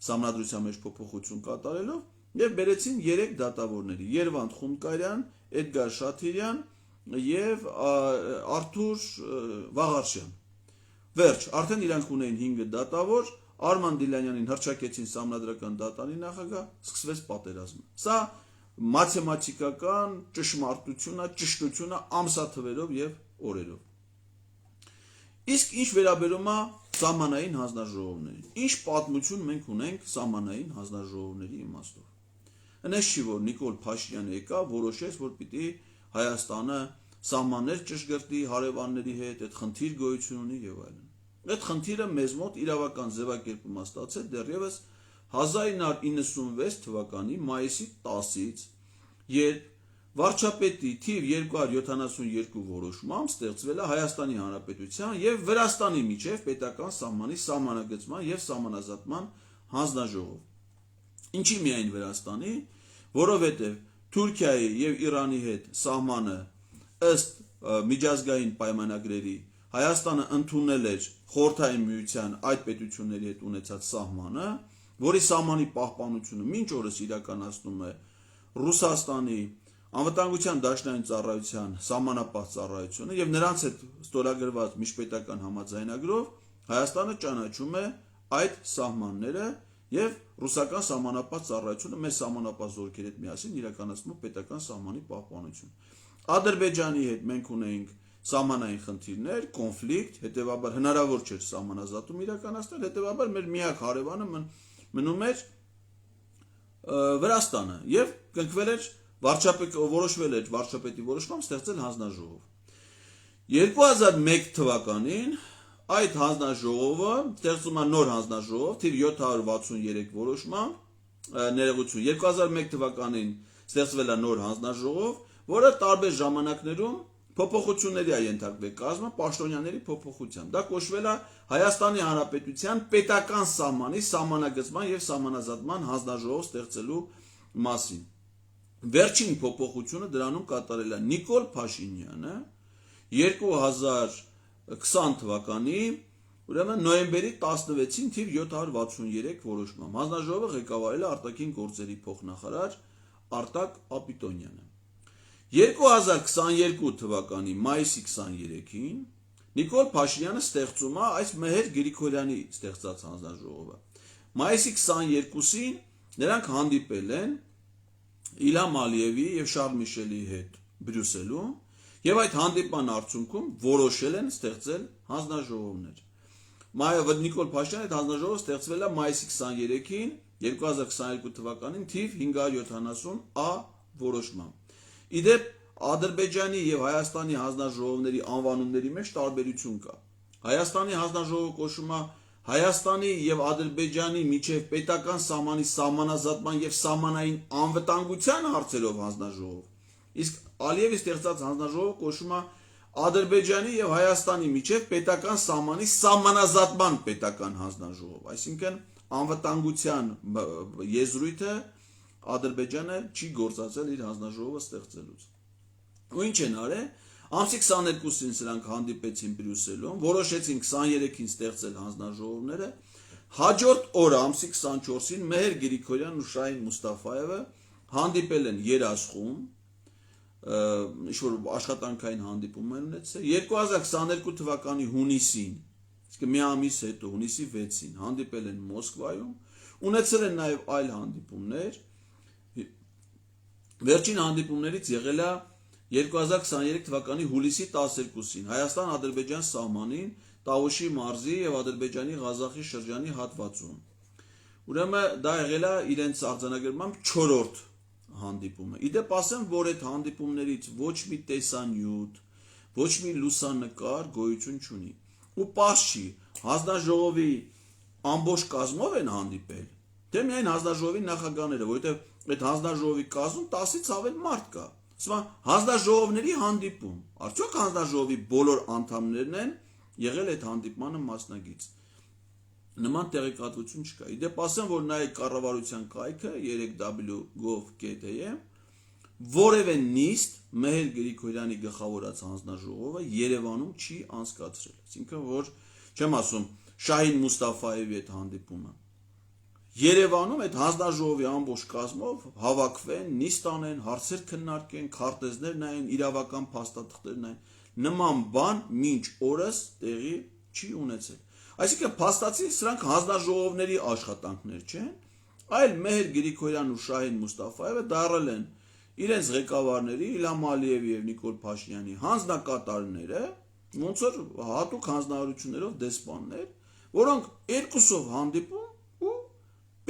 Սահմանադրության մեջ փոփոխություն կատարելով եւ բերեցին 3 դատավորների՝ Երվանդ Խումկարյան, Էդգար Շաթիրյան եւ Արթուր Վաղարշյան։ Վերջ, արդեն իրանք ունեին 5 դատավոր, Արման Դիլանյանին հռչակեցին Սահմանադրական դատարանի նախագահ, սկսվեց պատերազմը։ Սա մաթեմատիկական ճշմարտությունն է, ճշտությունն է ամսաթվերով եւ օրերով։ Իսկ ինչ վերաբերում է սահմանային հանձնաժողովներին, ինչ պատմություն մենք ունենք սահմանային հանձնաժողովների իմաստով։ Այնպես չի, որ Նիկոլ Փաշինյանը եկավ, որոշեց, որ պիտի Հայաստանը սահմաններ ճշգրտի հարևանների հետ, այդ խնդիր գոյություն ունի եւ այլն։ Այդ խնդիրը մեզ մոտ իրավական ձևակերպում է ստացել դեռևս 1996 թվականի մայիսի 10-ից, երբ վարչապետի թիվ 272 որոշմամբ ստեղծվել է Հայաստանի Հանրապետության եւ Վրաստանի միջև պետական սահմանի սահմանագծման եւ սահմանազատման հանձնաժողով։ Ինչի միայն Վրաստանի, որովհետեւ Թուրքիայի եւ Իրանի հետ սահմանը ըստ միջազգային պայմանագրերի Հայաստանը ընդունել էր Խորհրդային Միության այդ պետությունների հետ ունեցած սահմանը, որի սահմանի պահպանությունը մինչ օրս իրականացնում է Ռուսաստանի Անվտանգության դաշնային ծառայության սահմանապահ ծառայությունը եւ նրանց հետ ստորագրված միջպետական համաձայնագրով Հայաստանը ճանաչում է այդ սահմանները եւ ռուսական սահմանապահ ծառայությունը մեծ սահմանապահ զորքերի հետ միասին իրականացնում պետական սահմանի պահպանություն։ Ադրբեջանի հետ մենք ունեինք սահմանային խնդիրներ, կոնֆլիկտ, հետեւաբար հնարավոր չէր սահմանազատում իրականացնել, հետեւաբար մեր միակ հարևանը մնում էր Վրաստանը եւ կնքվել էր որոշվել էր վարչապետի որոշմամբ ստեղծել հանձնաժողով։ 2001 թվականին այդ հանձնաժողովը ստեղծում է նոր հանձնաժողով թիվ 763 որոշմամբ ներողություն 2001 թվականին ստեղծվել է նոր հանձնաժողով, որը տարբեր ժամանակներում փոփոխությունների է ենթարկվել կազմը պաշտոնյաների փոփոխությամբ։ Դա կոչվել է Հայաստանի Հանրապետության պետական սահմանի սահմանագծման եւ սահմանազատման հանձնաժողով ստեղծելու մասին։ Վերջին փոփոխությունը դրանում կատարել է Նիկոլ Փաշինյանը 2020 թվականի ուրեմն նոյեմբերի 16-ին թիվ 763 որոշմամբ։ Հանձնաժողովը ղեկավարել է արտաքին գործերի փոխնախարար Արտակ Ապիտոնյանը։ 2022 թվականի մայիսի 23-ին Նիկոլ Փաշինյանը ստեղծում է այս Մեհեր Գրիգորյանի ստեղծած հանձնաժողովը։ Մայիսի 22-ին նրանք հանդիպել են Իլհամ Ալիևի եւ Շարլ Միշելի հետ Բրյուսելում եւ այդ հանդիպման արդյունքում որոշել են ստեղծել հանձնաժողովներ։ Նիկոլ Փաշինյանը այդ հանձնաժողովը ստեղծվել է մայիսի 23-ին 2022 թվականին թիվ 570A որոշմամբ։ Իդեպ Ադրբեջանի եւ Հայաստանի հանձնաժողովների անվանումների մեջ տարբերություն կա։ Հայաստանի հանձնաժողովը կոչվում է Հայաստանի եւ Ադրբեջանի միջև պետական սահմանի սահմանազատման եւ սահմանային անվտանգության հարցերով հանձնաժողով։ Իսկ Ալիևի ստեղծած հանձնաժողովը կոչվում է Ադրբեջանի եւ Հայաստանի միջև պետական սահմանի սահմանազատման պետական հանձնաժողով, այսինքն անվտանգության եզրույթը Ադրբեջանը չի գործածել իր հանձնաժողովը ստեղծելուց։ Ու ինչ են արել, ամսի 22-ին սրանք հանդիպեցին Բրյուսելում, որոշեցին 23-ին ստեղծել հանձնաժողովները, հաջորդ օրը ամսի 24-ին Մեհեր Գրիգորյանն ու Շահին Մուստաֆայևը հանդիպել են Երասխում, ինչ-որ աշխատանքային հանդիպում են ունեցել, 2022 թվականի հունիսին, իսկ մի ամիս հետո, հունիսի 6-ին, հանդիպել են Մոսկվայում, ունեցել են նաև այլ հանդիպումներ, վերջին հանդիպումներից եղել է 2023 թվականի հուլիսի 12-ին Հայաստան-Ադրբեջան սահմանին Տավուշի մարզի եւ Ադրբեջանի Ղազախի շրջանի հատվածում։ Ուրեմն դա եղել է իրենց արձանագրմամբ 4-րդ հանդիպումը։ Իդեպ ասեմ, որ այդ հանդիպումներից ոչ մի տեսանյութ, ոչ մի լուսանկար գոյություն չունի։ Ու պարզ չի, հանձնաժողովի ամբողջ կազմով են հանդիպել, թե միայն հանձնաժողովի նախագահները, որովհետեւ այդ հանձնաժողովի կազմում 10-ից ավել մարդ կա։ Ասում եմ, հանձնաժողովների հանդիպում, արդյոք հանձնաժողովի բոլոր անդամներն են եղել այդ հանդիպմանը մասնագից։ Նման տեղեկատվություն չկա։ Իդեպ ասեմ, որ նայեք կառավարության կայքը 3w.gov.am որևէ նիստ Մեհեր Գրիգորյանի գլխավորած հանձնաժողովը Երևանում չի անցկացրել։ Այսինքն, որ չեմ ասում Շահին Մուստաֆայևի այդ հանդիպումը։ Երևանում այդ հանձնաժողովի ամբողջ կազմով հավաքվեն, նիստ անեն, հարցեր քննարկեն, քարտեզներ նայեն, իրավական փաստաթղթեր նայեն։ Նման բան մինչ օրս տեղի չի ունեցել։ Այսինքն փաստացի սրանք հանձնաժողովների աշխատանքներ չեն, այլ Մեհեր Գրիգորյանն ու Շահին Մուստաֆայևը դառել են իրենց ղեկավարների Իլհամ Ալիևի եւ Նիկոլ Փաշինյանի հանձնակատարները, ոնց որ հատուկ հանձնարարություններով դեսպաններ, որոնք երկուսով հանդիպում ու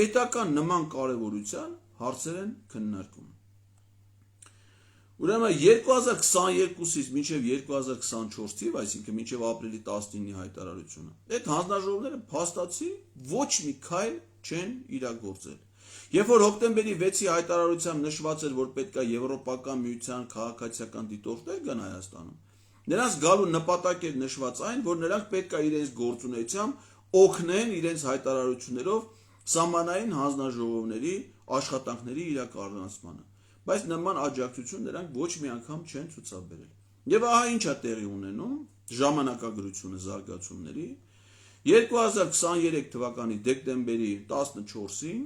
պետական նման կարևորության հարցեր են քննարկում։ Ուրեմն 2022-ից մինչև 2024 թիվ, այսինքն մինչև ապրիլի 19-ի հայտարարությունը, այդ հանձնաժողովները փաստացի ոչ մի քայլ չեն իրագործել։ Երբ որ հոկտեմբերի 6-ի հայտարարությամբ նշված էր, որ պետք է Եվրոպական միության քաղաքացիական դիտորդներ գան Հայաստանում, նրանց գալու նպատակ էր նշված այն, որ նրանք պետք է իրենց գործունեությամբ օգնեն իրենց հայտարարություններով սահմանային հանձնաժողովների աշխատանքների իրականացմանը, բայց նման աջակցություն նրանք ոչ մի անգամ չեն ցուցաբերել։ Եվ ահա ինչ է տեղի ունենում ժամանակագրությունը զարգացումների 2023 թվականի դեկտեմբերի 14-ին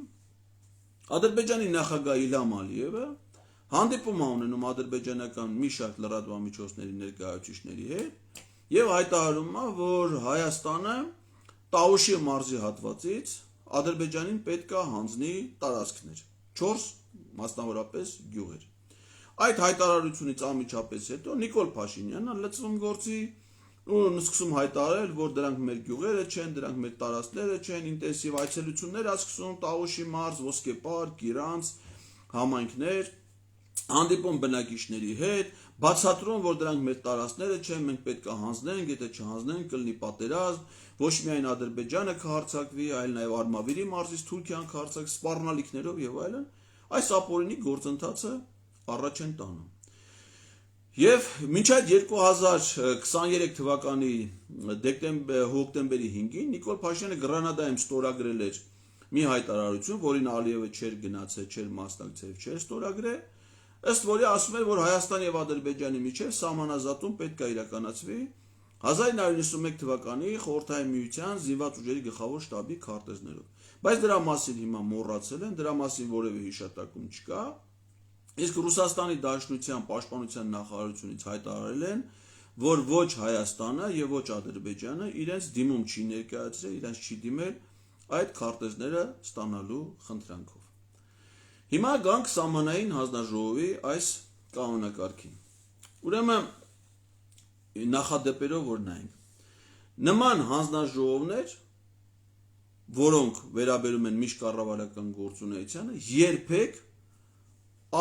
Ադրբեջանի նախագահ Իլհամ Ալիևը հանդիպում է ունենում ադրբեջանական մի շարք լրատվամիջոցների ներկայացուցիչների հետ եւ հայտարարում է, որ Հայաստանը Տավուշի մարզի հատվածից Ադրբեջանին պետք է հանձնի տարածքներ, 4 մասնավորապես գյուղեր։ Այդ հայտարարությունից անմիջապես հետո Նիկոլ Փաշինյանը լծվում գործի ու սկսում հայտարարել, որ դրանք մեր գյուղերը չեն, դրանք մեր տարածքները չեն, ինտենսիվ այցելություններ է սկսում Տավուշի մարզ, Ոսկեպար, Գիրանց համայնքներ, հանդիպում բնակիչների հետ, բացատրում, որ դրանք մեր տարածքները չեն, մենք պետք է հանձնենք, եթե չհանձնենք կլինի պատերազմ, ոչ միայն Ադրբեջանը կհարձակվի, այլ նաև Արմավիրի մարզից Թուրքիան կհարձակվի, սպառնալիքներով եւ այլն, այս ապօրինի գործընթացը առաջ են տանում։ Եվ մինչ այդ 2023 թվականի հոկտեմբերի 5-ին Նիկոլ Փաշինյանը Գրանադայում ստորագրել էր մի հայտարարություն, որին Ալիևը չէր գնացել, չէր մասնակցել, չէր ստորագրել, ըստ որի ասում էր, որ Հայաստանի եւ Ադրբեջանի միջև սահմանազատում պետք է իրականացվի 1991 թվականի Խորհրդային Միության զինված ուժերի գլխավոր շտաբի քարտեզներով։ Բայց դրա մասին հիմա մոռացել են, դրա մասին որևէ հիշատակում չկա։ Իսկ Ռուսաստանի Դաշնության պաշտպանության նախարարությունից հայտարարել են, որ ոչ Հայաստանը եւ ոչ Ադրբեջանը իրենց դիմում չի ներկայացրել, իրենց չի դիմել այդ քարտեզները ստանալու խնդրանքով։ Հիմա գանք սահմանային հանձնաժողովի այս կանոնակարգին։ Ուրեմն նախադեպերով որ նայենք, նման հանձնաժողովներ, որոնք վերաբերում են միջկառավարական գործունեությանը, երբեք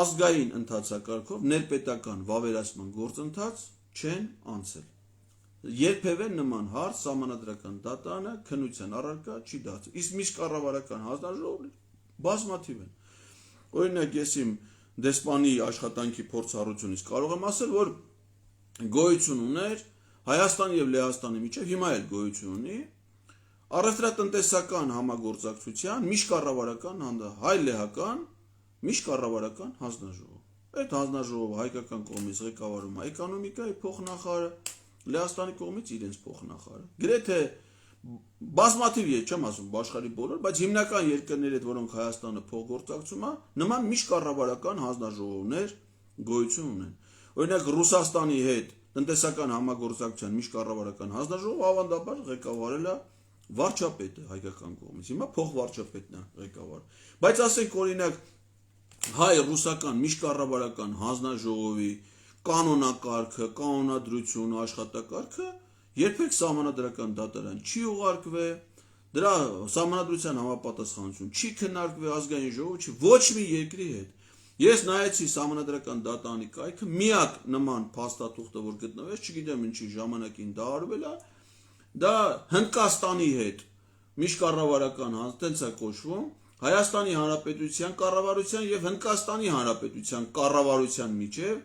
ազգային ընթացակարգով ներպետական վավերացման գործընթաց չեն անցել։ Երբևէ նման հարց սահմանադրական դատարանը քննության առարկա չի դարձել։ Իսկ միշտ կառավարական հանձնաժողովներ բազմաթիվ են։ Օրինակ, ես իմ դեսպանի աշխատանքի փորձառությունից կարող եմ ասել, որ գոյություն ուներ Հայաստանի եւ Լեհաստանի միջեւ, հիմա էլ գոյություն ունի առևտրատնտեսական համագործակցության միջկառավարական հայ-լեհական միջկառավարական հանձնաժողով։ Այդ հանձնաժողովը հայկական կողմից ղեկավարում է էկոնոմիկայի փոխնախարարը, Լեհաստանի կողմից իրենց փոխնախարարը։ Գրեթե բազմաթիվ չեմ ասում աշխարհի բոլոր, բայց հիմնական երկրների հետ, որոնք Հայաստանը փոխգործակցում է, նման միջկառավարական հանձնաժողովներ գոյություն ունեն։ Օրինակ Ռուսաստանի հետ տնտեսական համագործակցության միջկառավարական հանձնաժողովը ավանդաբար ղեկավարել է վարչապետը հայկական կողմից։ Հիմա փոխվարչապետն է ղեկավարում։ Բայց ասենք օրինակ հայ-ռուսական միջկառավարական հանձնաժողովի կանոնակարգը, կանոնադրությունը, աշխատակարգը երբեք սահմանադրական դատարան չի ուղարկվել, դրա սահմանադրության համապատասխանություն չի քննարկվել ազգային ժողովի, ոչ մի երկրի հետ։ Ես նայեցի սահմանադրական դատարանի կայքը, միակ նման փաստաթուղթը, որ գտնվեց, չգիտեմ ինչի ժամանակին դա արվել է, դա Հնդկաստանի հետ միջկառավարական տենց է կոչվում, Հայաստանի Հանրապետության կառավարության եւ Հնդկաստանի Հանրապետության կառավարության միջև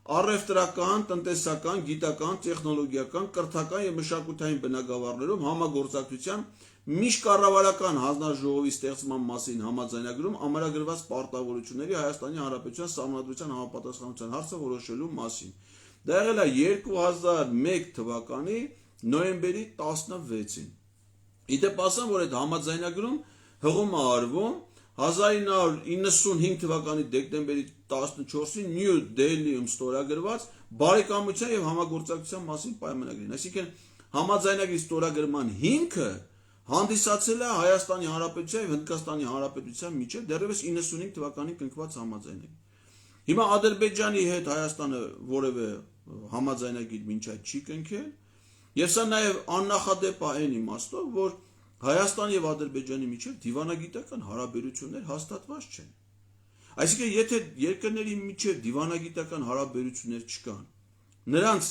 առևտրական, տնտեսական, գիտական, տեխնոլոգիական, կրթական եւ մշակութային բնագավառներում համագործակցության միջկառավարական հանձնաժողովի ստեղծման մասին համաձայնագրում ամրագրված պարտավորությունների Հայաստանի Հանրապետության սահմանադրության համապատասխանության հարցը որոշելու մասին։ Դա եղել է 2001 թվականի նոյեմբերի 16-ին։ Իդեպ ասեմ, որ այդ համաձայնագրում հղում է արվում 1995 թվականի դեկտեմբերի 14-ին Նյու Դելիում ստորագրված բարեկամության եւ համագործակցության մասին պայմանագրին։ Այսինքն համաձայնագրի ստորագրման հիմքը հանդիսացել է Հայաստանի Հանրապետության եւ Հնդկաստանի Հանրապետության միջև դեռևս 95 թվականին կնքված համաձայնագիր։ Հիմա Ադրբեջանի հետ Հայաստանը որևէ համաձայնագիր մինչ այդ չի կնքել, եւ սա նաեւ աննախադեպ է այն իմաստով, որ Հայաստանի եւ Ադրբեջանի միջև դիվանագիտական հարաբերություններ հաստատված չեն։ Այսինքն, եթե երկրների միջև դիվանագիտական հարաբերություններ չկան, նրանց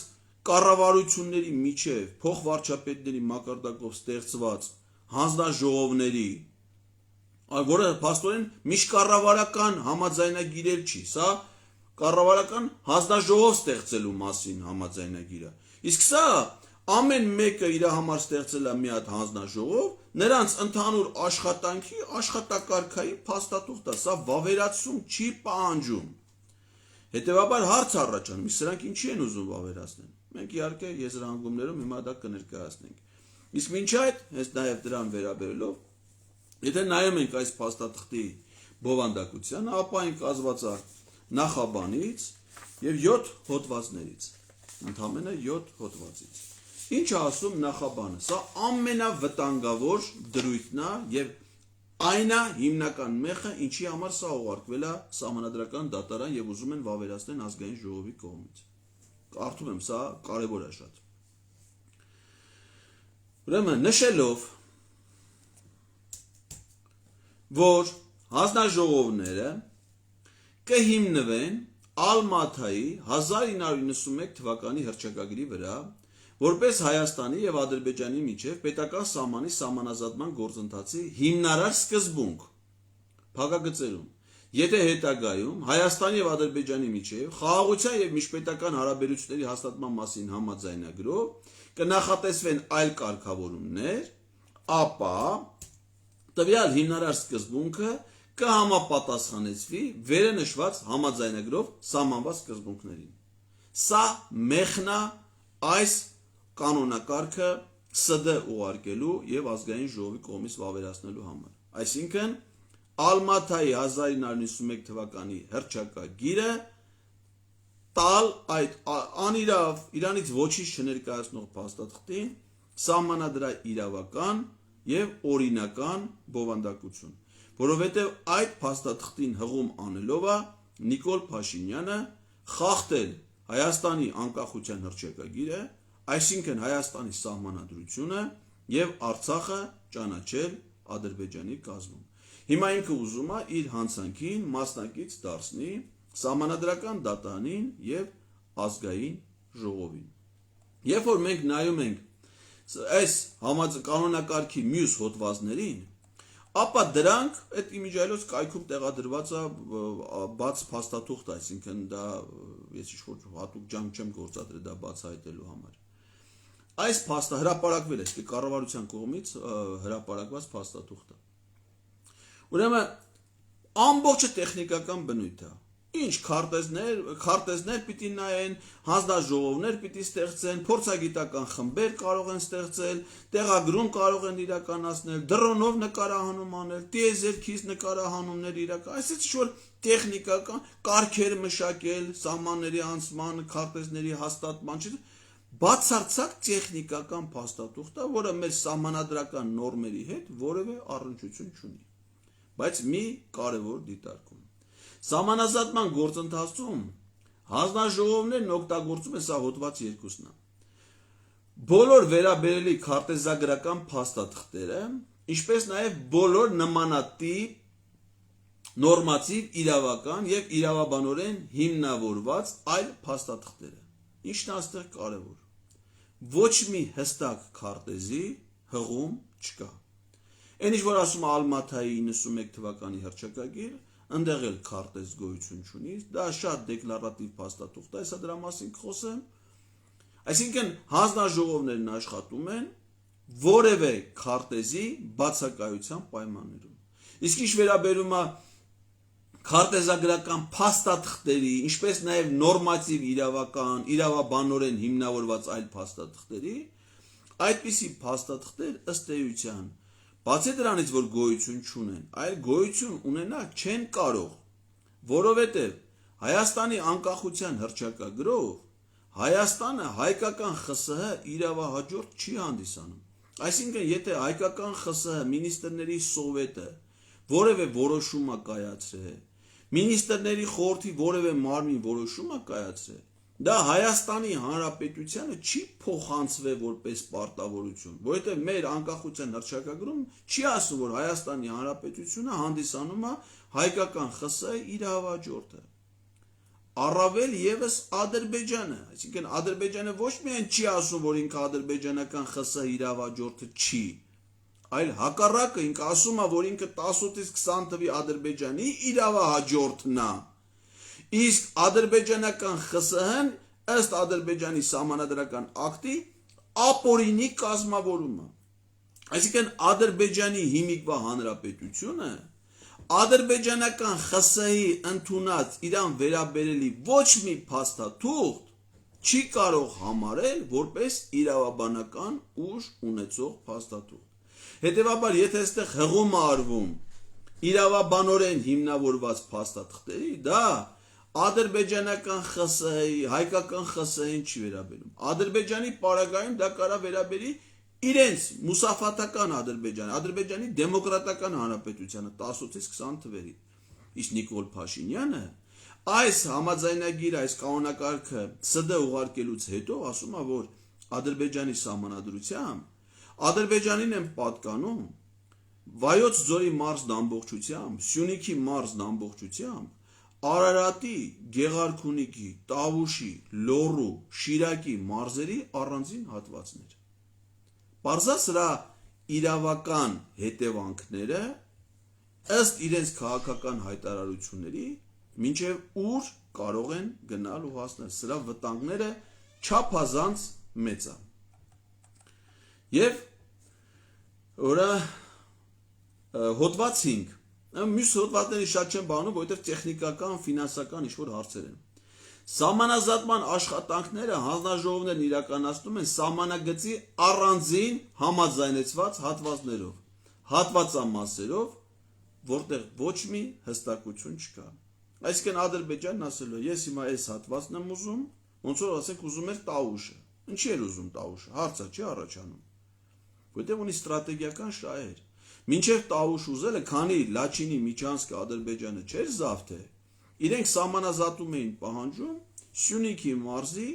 կառավարությունների միջև փոխվարչապետների մակարդակով ստեղծված հանձնաժողովների, որը փաստորեն միջկառավարական համաձայնագիրել չի, սա կառավարական հանձնաժողով ստեղծելու մասին համաձայնագիր է։ Իսկ սա ամեն մեկը իր համար ստեղծել է մի հատ հանձնաժողով, նրանց ընդհանուր աշխատանքի աշխատակարգային փաստաթուղթ է, սա վավերացում չի պահանջում։ Հետևաբար հարց առաջանում, սրանք ինչի են ուզում վավերացնել։ Մենք իհարկե եզրահանգումներում հիմա դա կներկայացնենք։ Իսկ մինչ այդ, հենց նաև դրան վերաբերելով, եթե նայում ենք այս փաստաթղթի բովանդակությանը, ապա այն կազմված է նախաբանից եւ 7 հոդվածներից, ընդամենը 7 հոդվածից։ Ինչ է ասում նախաբանը։ Սա ամենավտանգավոր դրույթն է եւ այն է հիմնական մեխը, ինչի համար սա ուղարկվել է սահմանադրական դատարան եւ ուզում են վավերացնել ազգային ժողովի կողմից։ Կարդում եմ, սա կարեւոր է շատ։ Ուրեմն նշելով, որ հանձնաժողովները կհիմնվեն Ալմաթայի 1991 թվականի հռչակագրի վրա, որպես Հայաստանի եւ Ադրբեջանի միջև պետական սահմանի սահմանազատման գործընթացի հիմնարար սկզբունք, փակագծերում, եթե հետագայում Հայաստանի եւ Ադրբեջանի միջև խաղաղության եւ միջպետական հարաբերությունների հաստատման մասին համաձայնագրով կնախատեսվեն այլ կարգավորումներ, ապա տվյալ հիմնարար սկզբունքը կհամապատասխանեցվի վերը նշված համաձայնագրով սահմանված սկզբունքներին։ Սա մեխնա այս կանոնակարգը ՍԴ ուղարկելու եւ ազգային ժողովի կողմից վավերացնելու համար։ Այսինքն Ալմաթայի 1991 թվականի հռչակագիրը տալ այդ անիրավ իրանից ոչինչ չներկայացնող փաստաթղթին սահմանադրաիրավական եւ օրինական բովանդակություն, որովհետեւ այդ փաստաթղթին հղում անելով է Նիկոլ Փաշինյանը խախտել Հայաստանի անկախության հռչակագիրը, այսինքն Հայաստանի սահմանադրությունը եւ Արցախը ճանաչել Ադրբեջանի կազմում։ Հիմա ինքը ուզում է իր հանցանքին մասնակից դարձնի Սահմանադրական դատարանին եւ ազգային ժողովին։ Երբ որ մենք նայում ենք այս կանոնակարգի մյուս հոդվածներին, ապա դրանք այդ իմիջիայլոց կայքում տեղադրված է բաց փաստաթուղթ, այսինքն դա ես ինչ-որ հատուկ ջանք չեմ գործադրել դա բացահայտելու համար։ Այս փաստը հրապարակվել է կառավարության կողմից հրապարակված փաստաթուղթը։ Ուրեմն ամբողջը տեխնիկական բնույթ է։ Ինչ քարտեզներ պիտի նայեն, հանձնաժողովներ պիտի ստեղծեն, փորձագիտական խմբեր կարող են ստեղծել, տեղագրում կարող են իրականացնել, դրոնով նկարահանում անել, տիեզերքից նկարահանումներ իրականացնել, այսինքն ինչ-որ տեխնիկական կարգեր մշակել, սահմանների անցման, քարտեզների հաստատման, բացարձակ տեխնիկական փաստաթուղթ է, որը մեր սահմանադրական նորմերի հետ որևէ առնչություն չունի։ Բայց մի կարևոր դիտարկում Սահմանազատման գործընթացում հանձնաժողովներն օգտագործում են սա հոդված 2-ն է։ Բոլոր վերաբերելի քարտեզագրական փաստաթղթերը, ինչպես նաև բոլոր նմանատիպ նորմատիվ իրավական եւ իրավաբանորեն հիմնավորված այլ փաստաթղթերը։ Ինչն է այստեղ կարևոր։ Ոչ մի հստակ քարտեզի հղում չկա։ Այն ինչ որ ասում է Ալմաթայի 91 թվականի հռչակագիր, ընդեղ էլ քարտեզ գոյություն չունի, դա շատ դեկլարատիվ փաստաթուղթ է, հեսա դրա մասին կխոսեմ։ Այսինքն հանձնաժողովներն աշխատում են որևէ քարտեզի բացակայության պայմաններում։ Իսկ ինչ վերաբերում է քարտեզագրական փաստաթղթերի, ինչպես նաև նորմատիվ իրավական, իրավաբանորեն հիմնավորված այլ փաստաթղթերի, այդպիսի փաստաթղթեր ըստ էության բացի դրանից, որ գոյություն չունեն, այլ գոյություն ունենալ չեն կարող, որովհետև Հայաստանի անկախության հռչակագրով Հայաստանը հայկական ԽՍՀ իրավահաջորդ չի հանդիսանում։ Այսինքն, եթե հայկական ԽՍՀ մինիստրների սովետը որևէ որոշում է կայացրել, մինիստրների խորհրդի որևէ մարմին որոշում է կայացրել, դա Հայաստանի Հանրապետությանը չի փոխանցվել որպես պարտավորություն, որովհետև մեր անկախության հռչակագրում չի ասում, որ Հայաստանի Հանրապետությունը հանդիսանում է հայկական ԽՍՀ իրավահաջորդը։ Առավել եւս Ադրբեջանը, այսինքն Ադրբեջանը ոչ միայն չի ասում, որ ինքը ադրբեջանական ԽՍՀ իրավահաջորդը չի, այլ հակառակը ինքը ասում է, որ ինքը 18-ից 20 թվի Ադրբեջանի իրավահաջորդն է։ Իսկ ադրբեջանական ԽՍՀ-ն ըստ Ադրբեջանի սահմանադրական ակտի ապօրինի կազմավորումը։ Այսինքն Ադրբեջանի հիմիկվա հանրապետությունը ադրբեջանական ԽՍՀ-ի ընդունած իրան վերաբերելի ոչ մի փաստաթուղթ չի կարող համարել որպես իրավաբանական ուժ ունեցող փաստաթուղթ։ Հետևաբար, եթե այստեղ հղում է արվում իրավաբանորեն հիմնավորված փաստաթղթերի, դա ադրբեջանական ԽՍՀ-ի, հայկական ԽՍՀ-ին չի վերաբերում։ Ադրբեջանի պարագայում դա կարա վերաբերի իրենց մուսաֆաթական Ադրբեջանի դեմոկրատական հանրապետությանը 18-ից 20 թվերի։ Իսկ Նիկոլ Փաշինյանը այս համաձայնագիր, այս կանոնակարգը ՍԴ ուղարկելուց հետո ասում է, որ Ադրբեջանի սահմանադրությամբ Ադրբեջանին են պատկանում Վայոց ձորի մարզն ամբողջությամբ, Սյունիքի մարզն ամբողջությամբ, Արարատի, Գեղարքունիքի, Տավուշի, Լոռու, Շիրակի մարզերի առանձին հատվածներ։ Պարզա սրա իրավական հետևանքները ըստ իրենց քաղաքական հայտարարությունների մինչև ուր կարող են գնալ ու հասնել։ Սրա վտանգները չափազանց մեծ է։ Եվ օրը հոդված 5 Մյուս հոդվածների շատ չեմ բանում, որովհետև տեխնիկական, ֆինանսական ինչ-որ հարցեր են։ Սահմանազատման աշխատանքները հանձնաժողովներն իրականացնում են սահմանագծի առանձին համաձայնեցված հատվածներով, հատվածամասերով, որտեղ ոչ մի հստակություն չկա։ Այսինքն Ադրբեջանն ասել է, ես հիմա այս հատվածն եմ ուզում, ոնց որ ասենք ուզում էր Տավուշը։ Ինչի էր ուզում Տավուշը։ Հարցը չի առաջանում։ Որտեղ ունի ստրատեգիական շահեր։ Մինչև Տավուշ ուզելը, քանի Լաչինի Միչանսկը Ադրբեջանը չէր զավթել, իրենք սահմանազատում էին պահանջում Սյունիքի մարզի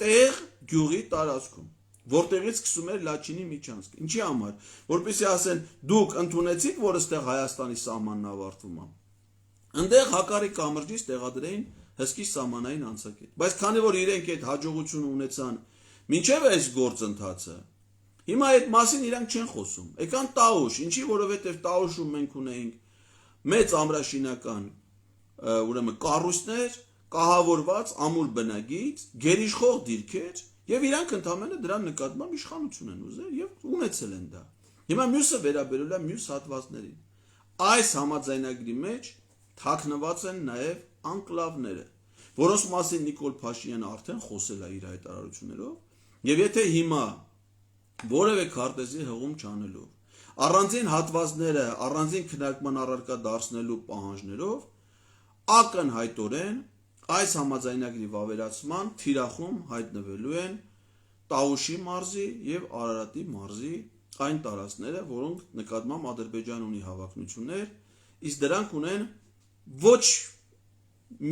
տեղ գյուղի տարածքում, որտեղից սկսում էր Լաչինի Միչանսկը։ Ինչի համար, որպեսզի ասեն, դուք ընդունեցիք, որ այստեղ Հայաստանի սահմանն ավարտվում է։ Այնտեղ Հակարի կամրջից տեղադրեին հսկի սահմանային անցակետ։ Բայց քանի որ իրենք այդ հաջողությունը ունեցան մինչև այս գործընթացը, հիմա այդ մասին իրանք չեն խոսում։ Եկան Տաուշ, ինչի, որովհետև Տաուշում մենք ունեինք մեծ ամրաշինական ուրեմն կառույցներ, կահավորված ամուր բնագիծ, գերիշխող դիրքեր, եւ իրանք ընդամենը դրան նկատմամբ իշխանություն են ուզել եւ ունեցել են դա։ Հիմա մյուսը վերաբերել է մյուս հատվածներին։ Այս համաձայնագրի մեջ թաքնված են նաեւ անկլավները, որոնց մասին Նիկոլ Փաշինյանը արդեն խոսել է իր հայտարարություններով, եւ եթե հիմա որևէ քարտեզի հղում չանելով, առանձին հատվածները առանձին քննարկման առարկա դարձնելու պահանջներով ակնհայտորեն այս համաձայնագրի վավերացման թիրախում հայտնվելու են Տաուշի մարզի եւ Արարատի մարզի այն տարածքները, որոնք նկատմամբ Ադրբեջանը ունի հավակնություններ, իսկ դրանք ունեն ոչ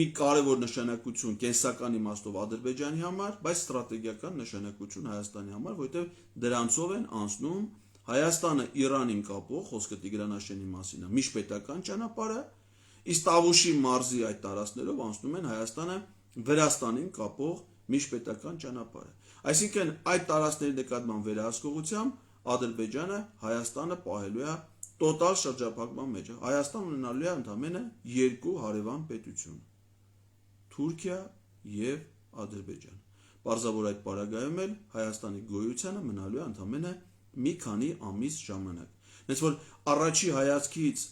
մի կարևոր նշանակություն կենսական իմաստով Ադրբեջանի համար, բայց ստրատեգիական նշանակություն Հայաստանի համար, որովհետև դրանցով են անցնում Հայաստանը Իրանին կապող, խոսքը Տիգրան մասին է, միջպետական ճանապարհը, իսկ Տավուշի մարզի այդ տարածքներով անցնում են Հայաստանը Վրաստանին կապող միջպետական ճանապարհը։ Այսինքն այդ տարածքների նկատմամբ վերահսկողությամբ Ադրբեջանը Հայաստանը պահելու է տոտալ շրջափակման մեջ։ Հայաստան ունենալու է ընդամենը երկու հարևան պետություն՝ Թուրքիա եւ Ադրբեջան։ Պարզավոր այդ պարագայում էլ Հայաստանի գոյությանը մնալու է ընդամենը մի քանի ամիս ժամանակ։ Հենց որ առաջի հայացքից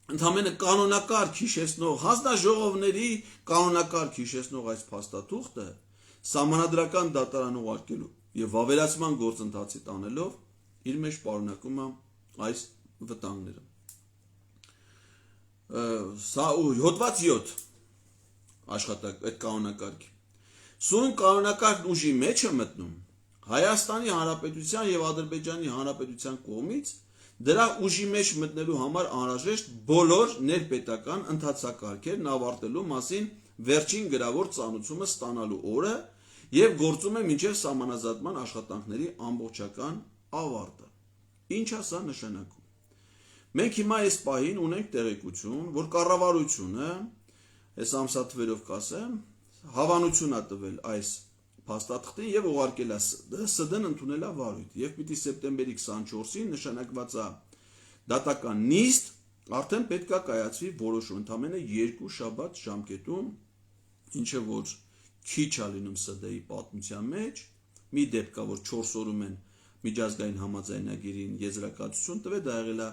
ընդամենը կանոնակարգ հիշեցնող հանձնաժողովների կանոնակարգ հիշեցնող այս փաստաթուղթը սահմանադրական դատարան ուղարկելու եւ վավերացման գործընթացի տանելով իր մեջ պարունակում է այս վտանգները։ Հոդված 7 աշխատակ այդ կանոնակարգի։ Սույն կանոնակարգ ուժի մեջ է մտնում Հայաստանի Հանրապետության եւ Ադրբեջանի Հանրապետության կողմից դրա ուժի մեջ մտնելու համար անհրաժեշտ բոլոր ներպետական ընթացակարգերն ավարտելու մասին վերջին գրավոր ծանուցումը ստանալու օրը եւ գործում է մինչեւ սահմանազատման աշխատանքների ամբողջական ավարտը։ Ինչ է սա նշանակում։ Մենք հիմա այս պահին ունենք տեղեկություն, որ կառավարությունը, այս ամսաթվերով կասեմ, հավանություն է տվել այս փաստաթղթին եւ ուղարկել է ՍԴ-ն ընդունել է վարույթ եւ պիտի սեպտեմբերի 24-ին նշանակված է դատական նիստ արդեն պետք է կայացվի որոշում ընդամենը 2 շաբաթ ժամկետում, ինչը որ քիչ է լինում ՍԴ-ի պատմության մեջ, մի դեպք կա, որ 4 օրում են միջազգային համաձայնագիրին եզրակացություն տվել, դա եղել է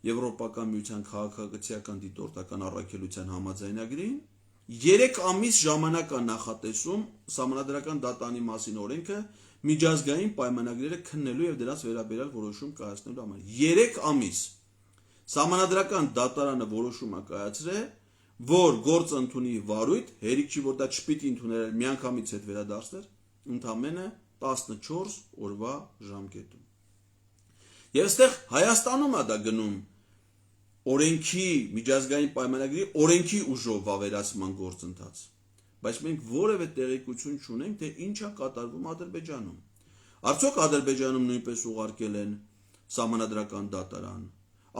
Եվրոպական միության քաղաքակրթական դիտորդական առաքելության համաձայնագրին 3 ամիս ժամանակ է նախատեսում սահմանադրական դատանի մասին օրենքը միջազգային պայմանագրերը քննելու եւ դրանց վերաբերյալ որոշում կայացնելու համար 3 ամիս սահմանադրական դատարանը որոշում է կայացրել, որ գործ ընդունի վարույթ, հերիք չի որ դա չպիտի ընդունել միանգամից հետ վերադարձներ, ընդամենը 14 օրվա ժամկետում։ Եվ այստեղ Հայաստանում է դա գնում օրենքի միջազգային պայմանագրի օրենքի ուժով վավերացման գործընթաց, բայց մենք որևէ տեղեկություն չունենք, թե ինչ է կատարվում Ադրբեջանում։ Արդյոք Ադրբեջանում նույնպես ուղարկել են սահմանադրական դատարան,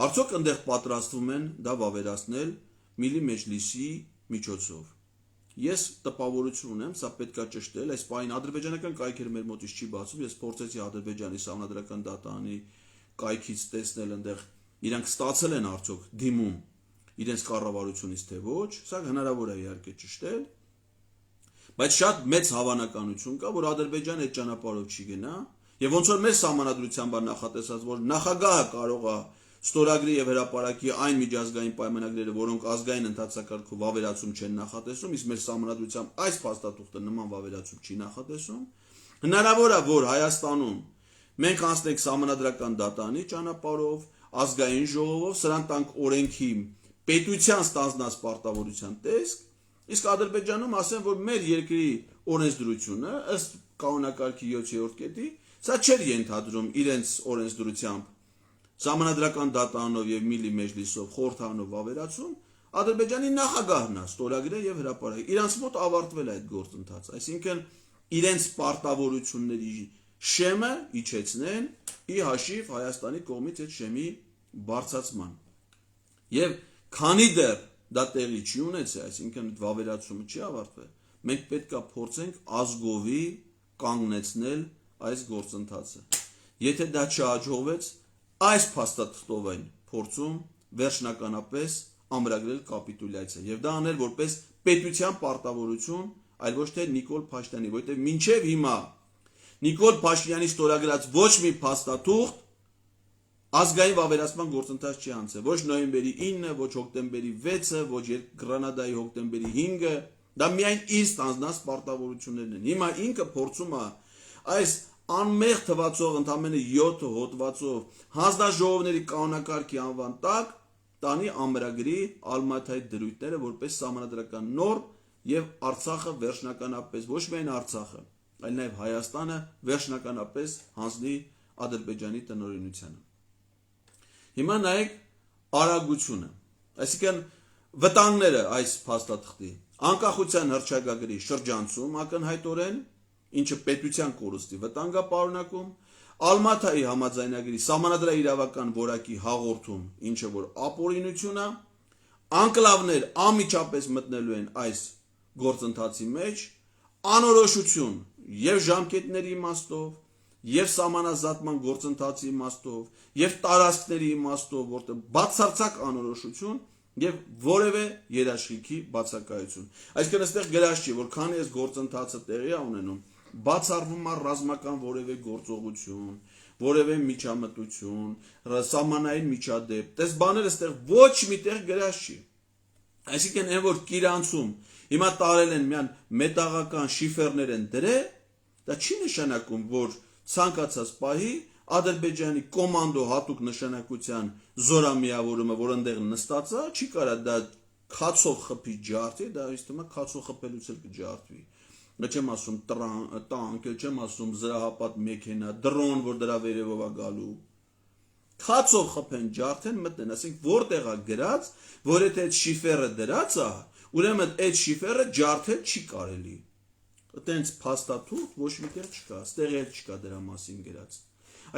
արդյոք այնտեղ պատրաստվում են դա վավերացնել Միլի Մեջլիսի միջոցով։ Ես տպավորություն ունեմ, սա պետք է ճշտել, այս պահին ադրբեջանական կայքերը մեր մոտից չի բացում, ես փորձեցի Ադրբեջանի սահմանադրական դատարանի կայքից տեսնել այնտեղ իրանք ստացել են արդյոք դիմում իրենց կառավարությունից թե ոչ, սա հնարավոր է իհարկե ճշտել, բայց շատ մեծ հավանականություն կա, որ Ադրբեջանը այդ ճանապարհով չի գնա, եւ ոնց որ մեր սահմանադրությամբ բան նախատեսած, որ նախագահը կարող է ստորագրի եւ հրապարակի այն միջազգային պայմանագրերը, որոնք ազգային ընթացակարգով վավերացում չեն նախատեսում, իսկ մեր սահմանադրությամբ այս փաստաթուղթը նման վավերացում չի նախատեսում, հնարավոր է, որ Հայաստանում մենք անցնենք սահմանադրական դատարանի ճանապարհով, ազգային ժողովով, սրան տանք օրենքի պետության ստանձնած պարտավորության տեսք, իսկ Ադրբեջանում ասեն, որ մեր երկրի օրենսդրությունը ըստ կանոնակարգի 7-րդ կետի, սա չէր ենթադրում իրենց օրենսդրությամբ սահմանադրական դատարանով եւ Միլի Մեջլիսով խորհրդանով վավերացում, Ադրբեջանի նախագահն է ստորագրել եւ հրապարակել։ Իրանց մոտ ավարտվել է այդ գործընթացը, այսինքն իրենց պարտավորությունների շեմը իջեցնեն ի հաշիվ Հայաստանի կողմից այդ շեմի բարձրացման։ Եվ քանի դեռ դա տեղի չի ունեցել, այսինքն վավերացումը չի ավարտվել, մենք պետք է փորձենք ազգովի կանգնեցնել այս գործընթացը։ Եթե դա չհաջողվեց, այս փաստաթղթով այն փորձում վերջնականապես ամրագրել կապիտուլյացիա եւ դա անել որպես պետության պարտավորություն, այլ ոչ թե Նիկոլ Փաշինյանի, որովհետեւ մինչեւ հիմա Նիկոլ Փաշինյանի ստորագրած ոչ մի փաստաթուղթ ազգային վավերացման գործընթաց չի անցել, ոչ նոյեմբերի 9-ը, ոչ հոկտեմբերի 6-ը, ոչ Գրանադայի հոկտեմբերի 5-ը, դա միայն իր ստանձնած պարտավորություններն են։ Հիմա ինքը փորձում է այս անմեղ թվացող ընդամենը 7 հոդվածով հանձնաժողովների կանոնակարգի անվան տակ տանի ամրագրի Ալմատայի դրույթները որպես սահմանադրական նորմ եւ Արցախը վերջնականապես ոչ միայն Արցախը, այլ նաեւ Հայաստանը վերջնականապես հանձնի Ադրբեջանի տնօրինությանը։ Հիմա նայեք արագությունը, այսինքն վտանգները այս փաստաթղթի անկախության հռչակագրի շրջանցում ակնհայտորեն, ինչը պետության կորուստի վտանգ է պարունակում, Ալմատայի համաձայնագրի սահմանադրաիրավական որակի հաղորդում, ինչը որ ապօրինություն է, անկլավներ անմիջապես մտնելու են այս գործընթացի մեջ, անորոշություն եւ ժամկետների իմաստով, եւ սահմանազատման գործընթացի իմաստով, եւ տարածքների իմաստով, որտեղ բացարձակ անորոշություն եւ որևէ երաշխիքի բացակայություն։ Այսինքն այստեղ գրած չի, որ քանի այս գործընթացը տեղի է ունենում, բացառվում է ռազմական որևէ գործողություն, որևէ միջամտություն, սահմանային միջադեպ։ Այս բաները այստեղ ոչ միտեղ գրած չի։ Այսինքն այն որ Կիրանցում հիմա տարել են միան մետաղական շիֆերներ են դրել, դա չի նշանակում, որ ցանկացած պահի Ադրբեջանի կոմանդո հատուկ նշանակության զորամիավորումը, որ այնտեղ նստած է, չի կարա դա քացով խփի ջարդի, դա ինձ թվում է քացով խփելուց էլ կջարդվի։ Չեմ ասում տանկ, չեմ ասում զրահապատ մեքենա, դրոն, որ դրա վերևով է գալու։ Քացով խփեն, ջարդեն, մտնեն, ասենք որտեղ է գրած, որ եթե այդ շիֆերը դրած է, ուրեմն այդ շիֆերը ջարդել չի կարելի։ Այտենց փաստաթուղթ ոչ միտեղ չկա, ստեղ էլ չկա դրա մասին գրած։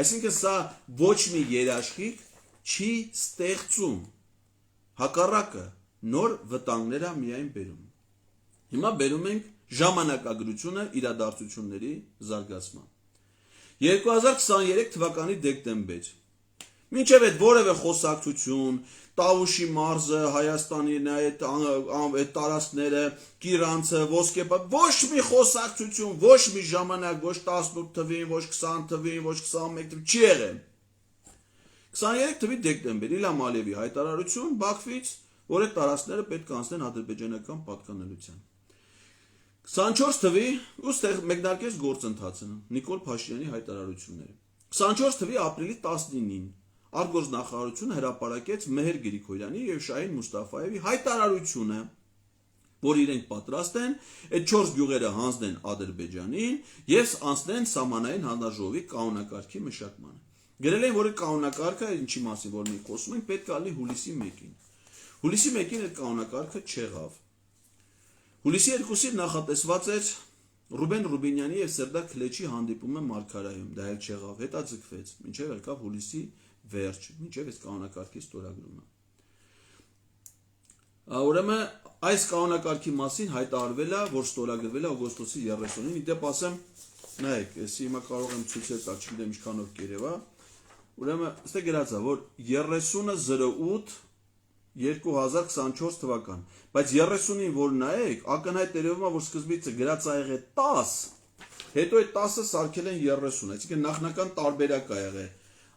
Այսինքն սա ոչ մի երաշխիք չի ստեղծում, հակառակը նոր վտանգներ է միայն բերում։ Հիմա բերում ենք ժամանակագրությունը իրադարձությունների զարգացման։ 2023 թվականի դեկտեմբեր մինչև այդ որևէ խոսակցություն, Տավուշի մարզը, Հայաստանի այդ տարածքները, Կիրանցը, Ոսկեպատ, ոչ մի խոսակցություն, ոչ մի ժամանակ, ոչ 18 թվին, ոչ 20 թվին, ոչ 21 թվին չի եղել։ 23 թվի դեկտեմբեր Իլհամ Ալիևի հայտարարություն Բաքվից, որ այդ տարածքները պետք է անցնեն ադրբեջանական պատկանելության։ 24 թվի ուստեղ մեկնարկեց գործընթացը Նիկոլ Փաշինյանի հայտարարությունները։ 24 թվի ապրիլի 19-ին արտգործնախարարությունը հրապարակեց Մեհեր Գրիգորյանի եւ Շահին Մուստաֆայևի հայտարարությունը, որ իրենք պատրաստ են այդ 4 գյուղերը հանձնեն Ադրբեջանին եւ անցնեն սահմանային հանձնաժողովի կանոնակարգի մշակմանը։ Գրել են, որ կանոնակարգը ինչի մասին որ մենք խոսում ենք, պետք է լինի հուլիսի 1-ին։ Հուլիսի 1-ին այդ կանոնակարգը չեղավ։ Հուլիսի 2-ին նախատեսված էր Ռուբեն Ռուբինյանի եւ Սերդար Քլեչի հանդիպումը Մարգարայում, դա էլ չեղավ, հետաձգվեց, մինչեւ եկավ հուլիսի վերջ, մինչև այս կանոնակարգի ստորագրումը։ Ուրեմն այս կանոնակարգի մասին հայտարարվել է, որ ստորագրվել է օգոստոսի 30-ին, իդեպ ասեմ, նայեք, էսի հիմա կարող եմ ցույցել տալ, չգիտեմ ինչքանով կերև է։ Ուրեմն այստեղ գրած է, որ 30/08 2024 թվական, բայց 30-ին որ նայեք, ակնհայտ տերևում է, որ սկզբից գրած է եղել 10, հետո այդ 10-ը սարքել են 30, այսինքն նախնական տարբերակ է եղել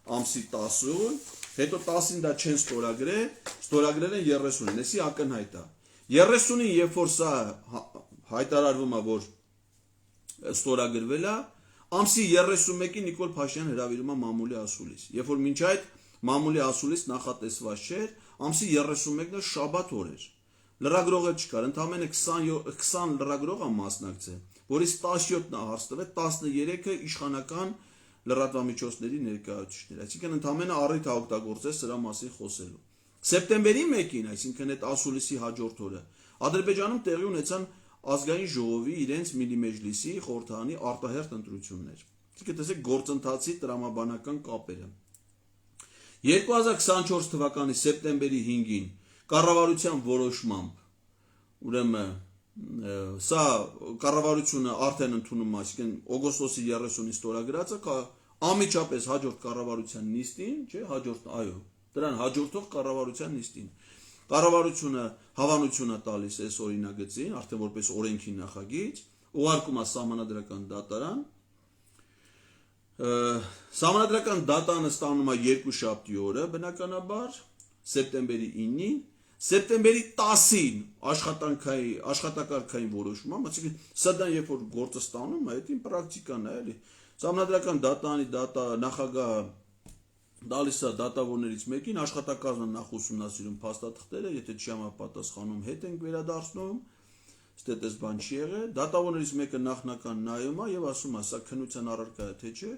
ամսի 10-ում, հետո 10-ին դա չեն ստորագրել են 30-ին, էսի ակնհայտ է։ 30-ին երբ որ սա հայտարարվում է, որ ստորագրվել է, ամսի 31-ին Նիկոլ Փաշինյանը հրավիրում է մամուլի ասուլիս։ Երբ որ մինչ այդ մամուլի ասուլիս նախատեսված չէր, ամսի 31-ը շաբաթ օր էր։ Լրագրողը չկար, ընդամենը 20 լրագրող է մասնակցել, որից 17-ն է հարց տվել, 13-ը իշխանական լրատվամիջոցների ներկայացուցիչներ, այսինքն ընդամենը առիթ է օգտագործել սրա մասին խոսելու։ Սեպտեմբերի 1-ին, այսինքն այդ ասուլիսի հաջորդ օրը, Ադրբեջանում տեղի ունեցան ազգային ժողովի իրենց միլիմեջլիսի խորհրդարանի արտահերթ ընտրություններ։ Այսինքն տեսեք գործընթացի տրամաբանական կապերը։ 2024 թվականի սեպտեմբերի 5-ին կառավարության որոշմամբ, ուրեմն սա կառավարությունը արդեն ընդունում է, այսինքն օգոստոսի 30-ին ստորագրածը անմիջապես հաջորդ կառավարության նիստին, չէ, դրան հաջորդող կառավարության նիստին կառավարությունը հավանություն է տալիս այս օրինագծին, արդեն որպես օրենքի նախագիծ, ուղարկում է սահմանադրական դատարան, սահմանադրական դատարանը ստանում է երկուշաբթի օրը, բնականաբար, սեպտեմբերի 9-ին, սեպտեմբերի 10-ին աշխատակարգային որոշումը, այսինքն սա դա երբ որ գործը ստանում է, դա պրակտիկան է, էլի։ Սահմանադրական դատարանի նախագահը տալիս է դատավորներից մեկին, աշխատակազմը նախ ուսումնասիրում փաստաթղթերը, եթե չի համապատասխանում, հետ ենք վերադարձնում, ստետես բան չի եղել, դատավորներից մեկը նախնական նայում է եւ ասում է, սա քննության առարկա է, թե չէ,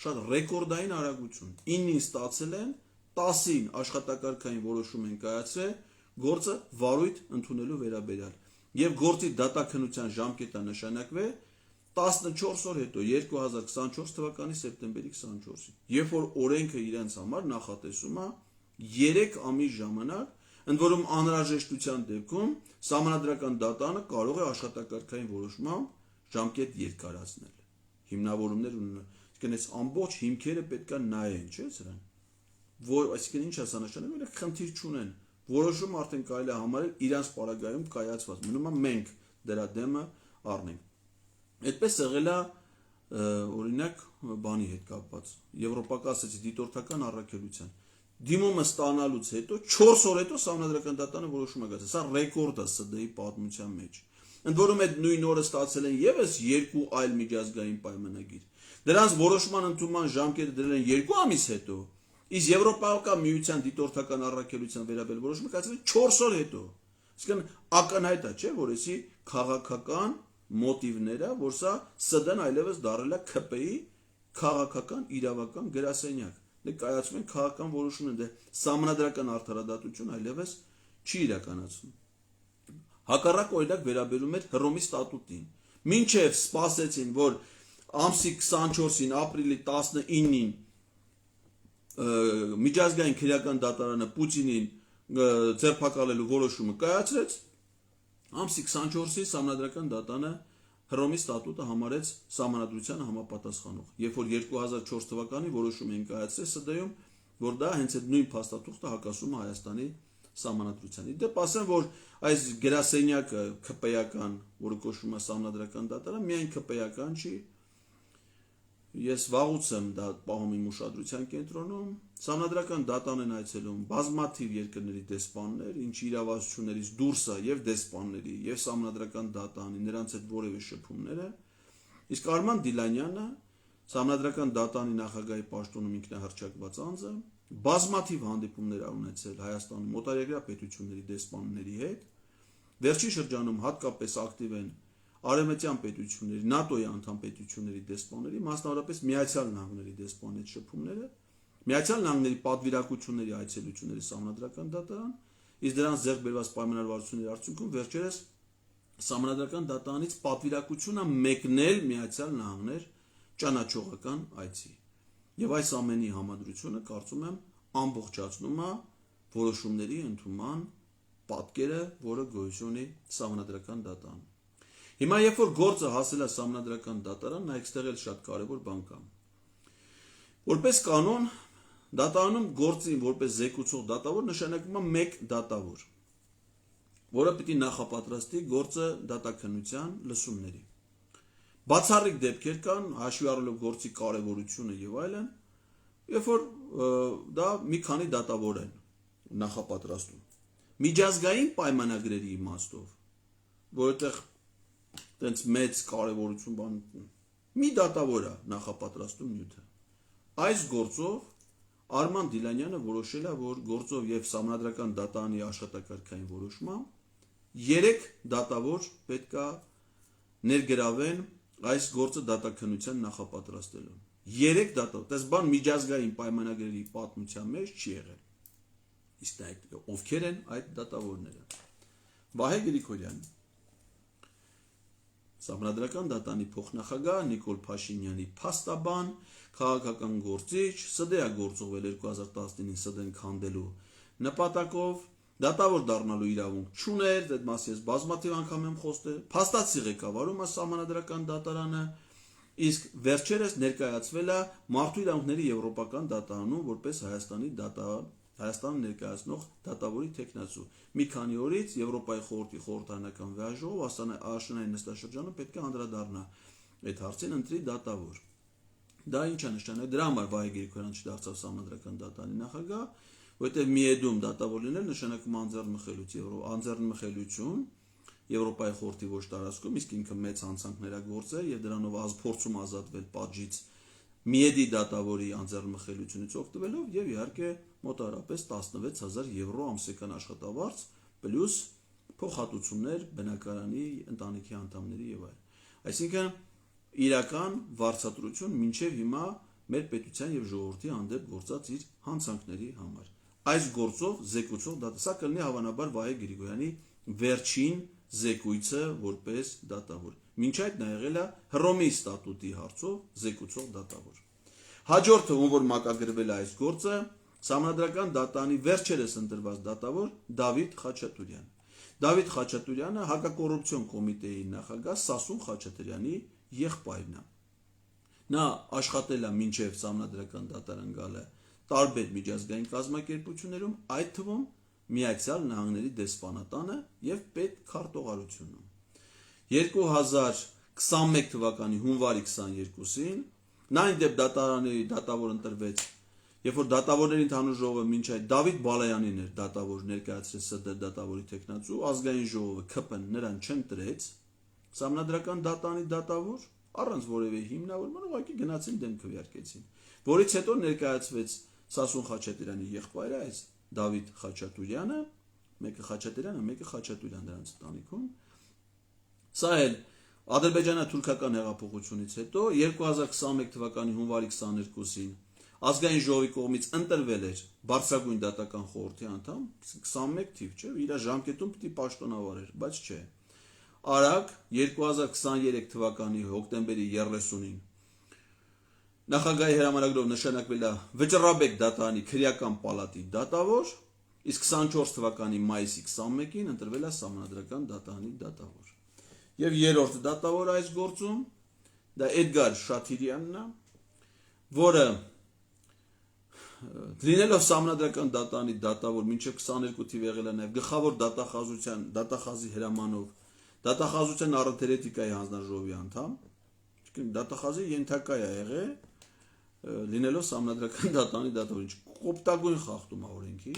շատ ռեկորդային արագություն, 9-ին ստացել են, 10-ին աշխատակարգային որոշում են կայացրել, գործը վարույթ ընդունելու վերաբերյալ, եւ գործի դատաքննության ժամկետը նշանակվել 14 օր հետո 2024 թվականի սեպտեմբերի 24-ին, երբ որ օրենքը իրենց համար նախատեսում է 3 ամիս ժամանակ, ընդ որում անհրաժեշտության դեպքում սահմանադրական դատարանը կարող է աշխատակարգային որոշմամբ ժամկետ երկարացնել։ Հիմնավորումներ ունենալ, այսինքն այս ամբողջ հիմքերը պետքա նայեն, չէ՞ սրան։ Այսինքն ինչ է սա նշանակում, որ խնդիր չունեն, որոշումը արդեն կարելի է համարել իրանց պարագայում կայացված, մնում է մենք դրա դեմը առնենք։ Այդպես եղել է օրինակ բանի հետ կապված, եվրոպական ասեցի դիտորդական առաքելության։ Դիմումը ստանալուց հետո 4 օր հետո սահմանադրական դատարանը որոշում է կայացրել։ Սա ռեկորդ է ՍԴ-ի պատմության մեջ։ Ընդ որում այդ նույն օրը ստացել են եւս 2 այլ միջազգային պայմանագիր։ Դրանց որոշման ընդունման ժամկետը դրել են 2 ամիս հետո, իսկ Եվրոպական միության դիտորդական առաքելության վերաբերյալ որոշումը կայացրել 4 օր հետո։ Այսինքն ակնհայտ է, չէ՞, որ էսի քաղաքական մոտիվները, որ սա ՍԴ-ն այլևս դարել է ՔՊ-ի քաղաքական իրավական գրասենյակ։ Կայացում են քաղաքական որոշումներ, դե սահմանադրական արդարադատություն այլևս չի իրականացվում։ Հակառակ օրինակ վերաբերում էր Հռոմի ստատուտին։ Մինչև սպասեցին, որ ամսի 24-ին, ապրիլի 19-ին միջազգային քրեական դատարանը Պուտինին ձերբակալելու որոշումը կայացրեց, ամսի 24-ին սահմանադրական դատարանը Հռոմի ստատուտը համարեց սահմանադրությանը համապատասխանող, երբ որ 2004 թվականի որոշում են կայացրել ՍԴ-ում, որ դա հենց այդ նույն փաստաթուղթը հակասում է Հայաստանի սահմանադրությանը։ Դեպ ասեմ, որ այս գրասենյակը ՔՊ-ական, որը կոչվում է սահմանադրական դատարան, միայն ՔՊ-ական չի, ես վաղուց եմ դա պահում իմ ուշադրության կենտրոնում, սահմանադրական դատարան են այցելում բազմաթիվ երկրների դեսպաններ, ինչի իրավասություններից դուրս է եւ դեսպանների, եւ սահմանադրական դատարանի, նրանց այդ որևէ շփումները, իսկ Արման Դիլանյանը, սահմանադրական դատարանի նախագահի պաշտոնում ինքնահռչակված անձը, բազմաթիվ հանդիպումներ ա ունեցել Հայաստանում օտարերկրյա պետությունների դեսպանների հետ, վերջին շրջանում հատկապես ակտիվ են արևմտյան պետությունների, ՆԱՏՕ-ի անդամ պետությունների դեսպանների, մասնավորապես Միացյալ Նահանգների դեսպանների շփումները, Միացյալ Նահանգների պատվիրակությունների այցելությունների սահմանադրական դատարան, իսկ դրանց ձեռք բերված պայմանավորվածությունների արդյունքում վերջերս սահմանադրական դատարանից պատվիրակությունը մեկնել Միացյալ Նահանգներ ճանաչողական այցի։ Եվ այս ամենի համադրությունը կարծում եմ ամբողջացնում է որոշումների ընդունման պատկերը, որը գոյություն ունի սահմանադրական դատարանում։ Հիմա երբ որ գործը հասել է սահմանադրական դատարան, նա այստեղ էլ շատ կարևոր բան կա։ Որպես կանոն դատարանում գործին որպես զեկուցող դատավոր նշանակվում է մեկ դատավոր, որը պիտի նախապատրաստի գործը դատաքննության լսումների։ Բացառիկ դեպքեր կան, հաշվի առնելով գործի կարևորությունը եւ այլն, երբ որ դա մի քանի դատավոր են նախապատրաստում։ Միջազգային պայմանագրերի իմաստով, որովհետեւ տենց մեծ կարևորություն բան մի դատավոր է նախապատրաստում նյութը։ Այս գործով Արման Դիլանյանը որոշել է, որ գործով եւ սահմանադրական դատարանի աշխատակարգային որոշմամբ 3 դատավոր պետքա ներգրավեն այս գործը դատաքննության նախապատրաստելուն։ 3 դատավոր, դες բան միջազգային պայմանագրերի պատմության մեջ չի եղել։ Իսկ այդ ովքեր են այդ դատավորները։ Վահե Գրիգորյան, Սահմանադրական դատարանի փոխնախագահ Նիկոլ Փաշինյանի փաստաբան, քաղաքական գործիչ, ՍԴ-ա գործողվել 2019-ին ՍԴ-ն քանդելու նպատակով դատավոր դառնալու իրավունք չուներ, այդ մասի ես բազմաթիվ անգամ եմ խոսել, փաստացի ղեկավարում է Սահմանադրական դատարանը, իսկ վերջերս ներկայացվել է Մարդու իրավունքների Եվրոպական դատարանում որպես Հայաստանը ներկայացնող դատավորի թեկնածու։ Մի քանի օրից Եվրոպայի խորհրդի խորհրդարանական վեաժողով աշնանային նստաշրջանում պետք է անդրադառնա այդ հարցին, ընտրի դատավոր։ Դա ինչ է նշանակում, դրա համար Վահե Գրիգորյանը չդարձավ Սահմանադրական դատարանի նախագահ, որտեղ միեդում դատավոր լինել նշանակում անձեռնմխելիություն Եվրոպայի խորհրդի ոչ տարածքում, իսկ ինքը մեծ հանցանքներ է գործել եւ դրանով փորձում ազատվել պատժից միեդի դատավորի անձեռնմխելիությունից օգտվելով եւ իհարկե մոտավորապես 16000 եվրո ամսական աշխատավարձ պլյուս փոխհատուցումներ բնակարանի ընտանիքի անդամների եւ այլն։ Այսինքն իրական վարձատրություն մինչև հիմա մեր պետության եւ ժողովրդի հանդեպ գործած իր հանցանքների համար։ Այս գործով զեկուցող սա կլինի հավանաբար Վահե Գրիգորյանի վերջին զեկույցը որպես դատավոր։ Մինչ այդ նա եղել է Հռոմի ստատուտի հարցով զեկուցող դատավոր։ Հաջորդը, ում որ մակագրվել է այս գործը, Սահմանադրական դատարանի վերջերս ընտրված դատավոր Դավիթ Խաչատուրյան։ Դավիթ Խաչատուրյանը հակակոռուպցիոն կոմիտեի նախագահ Սասուն Խաչատրյանի եղբայրն է։ Նա աշխատել է մինչև Սահմանադրական դատարան գալը տարբեր միջազգային կազմակերպություններում, այդ թվում Միացյալ Նահանգների դեսպանատանը եւ պետքարտուղարությունում։ 2021 թվականի հունվարի 22-ին նա այն դեպ դատարանի դատավոր ընտրվեց, երբ որ դատավորների ընդհանուր ժողովը մինչ այդ Դավիթ Բալայանին էր դատավոր ներկայացրել ՍԴ դատավորի թեկնածու, ազգային ժողովը ՔՊ-ն նրան չընտրեց Սահմանադրական դատարանի դատավոր առանց որևէ հիմնավորման, ուղղակի գնացին դեմ քվեարկեցին, որից հետո ներկայացվեց Սասուն Խաչատրյանի եղբայրը, այս Դավիթ Խաչատուրյանը, մեկը Խաչատրյանը, մեկը Խաչատուրյան դրանց ընտանիքում։ Սա էլ ադրբեջանա-թուրքական հեղափոխությունից հետո 2021 թվականի հունվարի 22-ին ազգային ժողովի կողմից ընտրվել էր բարձրագույն դատական խորհրդի անդամ, 21 թիվ, չէ, իր ժամկետում պիտի պաշտոնավար էր, բայց չէ։ Արագ 2023 թվականի հոկտեմբերի 30-ին նախագահի հրամանագրով նշանակվել է Վճռաբեկ դատարանի քրեական պալատի դատավոր, իսկ 24 թվականի մայիսի 21-ին ընտրվել է Սահմանադրական դատարանի դատավոր։ Եվ երրորդ դատավոր այս գործում դա Էդգար Շաթիրյանն է, որը լինելով Սահմանադրական դատարանի դատավոր մինչև 22 թիվ եղել է նաև գլխավոր դատախազի հրամանով դատախազության առընթերետիկայի հանձնաժողովի անդամ, դատախազի ենթակա է եղել լինելով Սահմանադրական դատարանի դատավոր, կոպտագույն խախտում է օրենքի։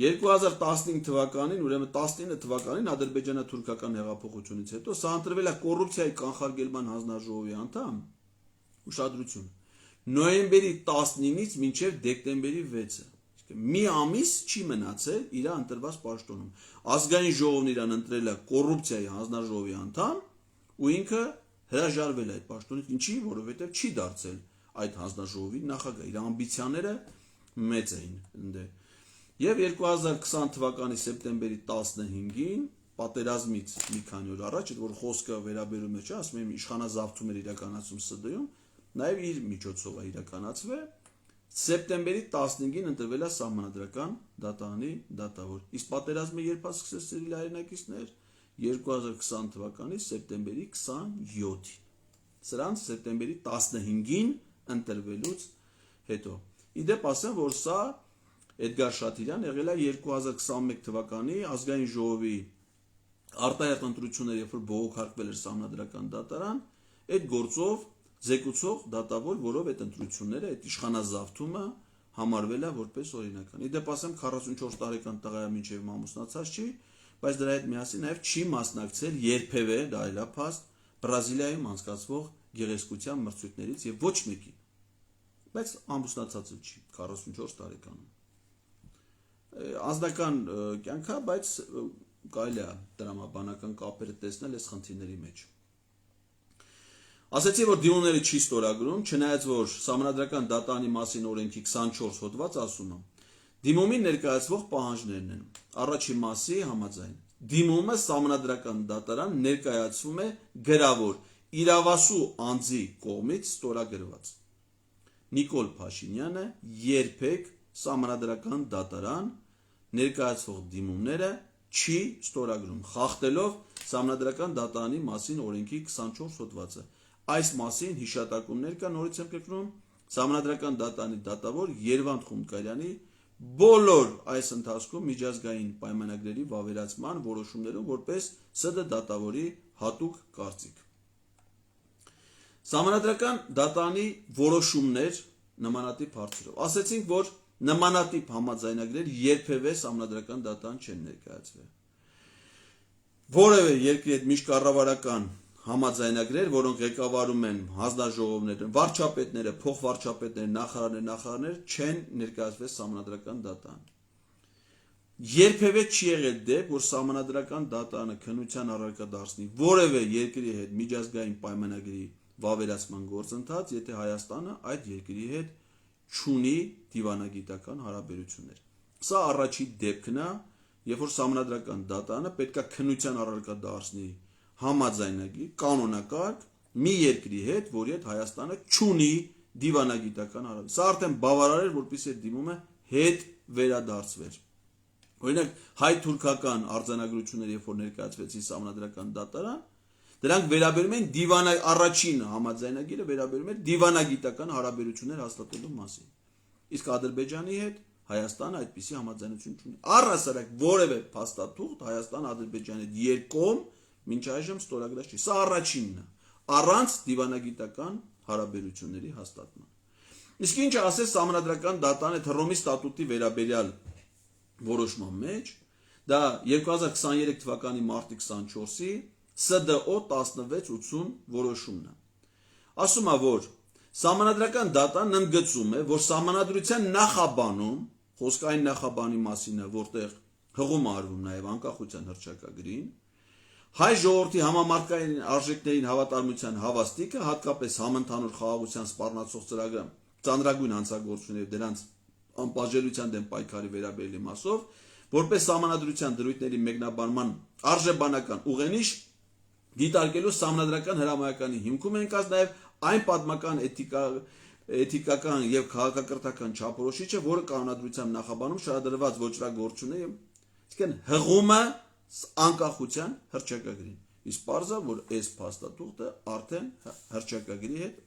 2015 թվականին, ուրեմն 19 թվականին ադրբեջանա-թուրքական հեղափոխությունից հետո սա ընտրվել է կոռուպցիայի կանխարգելման հանձնաժողովի անդամ, ուշադրություն, նոյեմբերի 19-ից մինչև դեկտեմբերի 6-ը, մի ամիս չի մնացել իր ընտրված պաշտոնում։ Ազգային ժողովն իրան ընտրել է կոռուպցիայի հանձնաժողովի անդամ ու ինքը հրաժարվել է այդ պաշտոնից, ինչի, որովհետև չի դարձել այդ հանձնաժողովի նախագահ, իր ամբիցիաները մեծ էին ընդ։ Եվ 2020 թվականի սեպտեմբերի 15-ին պատերազմից մի քանի օր առաջ, այդ որ խոսքը վերաբերում է, չէ, ասում եմ իշխանազավթում էր իրականացում ՍԴ-ում, նաև իր միջոցով է իրականացվել, սեպտեմբերի 15-ին ընտրվել է Սահմանադրական դատարանի դատավոր։ Իսկ պատերազմը երբ է սկսել սիրելի հայրենակիցներ, 2020 թվականի սեպտեմբերի 27-ին։ Սրանց սեպտեմբերի 15-ին ընտրվելուց հետո։ Իդեպ ասեմ, որ սա Էդգար Շաթիրյան եղել է 2021 թվականի ազգային ժողովի արտահերթ ընտրությունները, երբ որ բողոքարկվել էր Սահմանադրական դատարան, այդ գործով զեկուցող դատավոր, որով այդ ընտրությունները, այդ իշխանազավթումը համարվել է որպես օրինական։ Իդեպ ասեմ 44 տարեկան տղայա մինչև ամուսնացած չի, բայց դրա հետ միասին նաև չի մասնակցել երբևէ, դա այլ է փաստ, Բրազիլիայում անցկացվող գեղեցկության մրցույթներից եւ ոչ մեկի։ Բայց ամուսնացածը չի 44 տարեկանում։ Անձնական կյանքա, բայց կարելի է դրամաբանական կապերը տեսնել այս խնդիրների մեջ։ Ասացի, որ դիմումները չի ստորագրում, չնայած որ Սահմանադրական դատարանի մասին օրենքի 24 հոդված ասում է. դիմումին ներկայացվող պահանջներն են։ Առաջին մասի համաձայն դիմումը Սահմանադրական դատարան ներկայացվում է գրավոր իրավասու անձի կողմից ստորագրված։ Նիկոլ Փաշինյանը երբեք Սահմանադրական դատարան ներկայացվող դիմումները չի ստորագրում, խախտելով Սահմանադրական դատարանի մասին օրենքի 24 հոդվածը։ Այս մասին հիշատակումներ կա, նորից եմ կրկնում, Սահմանադրական դատարանի դատավոր Երվանդ Խումբկարյանի բոլոր այս ընթացքում միջազգային պայմանագրերի վավերացման որոշումներում որպես ՍԴ դատավորի հատուկ կարծիք։ Սահմանադրական դատարանի որոշումներ նմանատիպ հարցերով։ Ասեցինք, որ նմանատիպ համաձայնագրեր երբևէ Սահմանադրական դատարան չեն ներկայացվել։ Որևէ երկրի հետ միջկառավարական համաձայնագրեր, որոնք ղեկավարում են հանձնաժողովները, վարչապետները, փոխվարչապետները, նախարարները չեն ներկայացվել Սահմանադրական դատարան։ Երբևէ չի եղել դեպք, որ Սահմանադրական դատարանը քննության առարկա դարձնի որևէ երկրի հետ միջազգային պայմանագրի վավերացման գործընթաց, եթե Հայաստանը այդ երկրի հետ չունի դիվանագիտական հարաբերություններ։ Սա առաջին դեպքն է, երբ որ Սահմանադրական դատարանը պետք է քննության առարկա դարձնի համաձայնագիր, կանոնակարգ մի երկրի հետ, որի հետ Հայաստանը չունի դիվանագիտական հարաբերություն։ Սա արդեն բավարար էր, որպեսզի այդ դիմումը հետ վերադարձվեր։ Օրինակ, հայ-թուրքական արձանագրությունները, երբ որ ներկայացվեցին Սահմանադրական դատարան, դրանք վերաբերում են առաջին համաձայնագիրը վերաբերում էր դիվանագիտական հարաբերություններ հաստատելու մասին։ Իսկ Ադրբեջանի հետ Հայաստանը այդպիսի համաձայնություն չունի։ Առհասարակ որևէ փաստաթուղթ Հայաստան-Ադրբեջանի հետ երկկողմ մինչ այժմ ստորագրած չի։ Սա առաջինն է, առանց դիվանագիտական հարաբերությունների հաստատման։ Իսկ ինչ ասես Սահմանադրական դատարանի Հռոմի ստատուտի վերաբերյալ որոշման մեջ, դա 2023 թվականի մարտի 24-ի ՍԴՕ 1680 որոշումն է։ Ասում է, որ Սահմանադրական դատարանն ընդգծում է, որ Սահմանադրության նախաբանում, խոսքը այն նախաբանի մասին է, որտեղ հղում է արվում նաև անկախության հռչակագրին, հայ ժողովրդի համամարտկային արժեքներին հավատարմության հավաստիքը, հատկապես համընդհանուր խաղաղության սպառնացող ծրագրը, ծանրագույն հանցագործությունների դրանց անպատժելիության դեմ պայքարի վերաբերյալ մասով, որպես Սահմանադրության դրույթների մեկնաբանման արժեբանական ուղենիշ դիտարկելու Սահմանադրական հրամայականի հիմքում են կаз նաև այն պատմական էթիկական եւ քաղաքակրթական չափորոշիչը, որը կանոնադրությամբ նախաբանում շարադրված ոճրագործությունները, այսինքն հղումը անկախության հռչակագրին։ Իսկ պարզա, որ այս փաստաթուղթը արդեն հռչակագրի հետ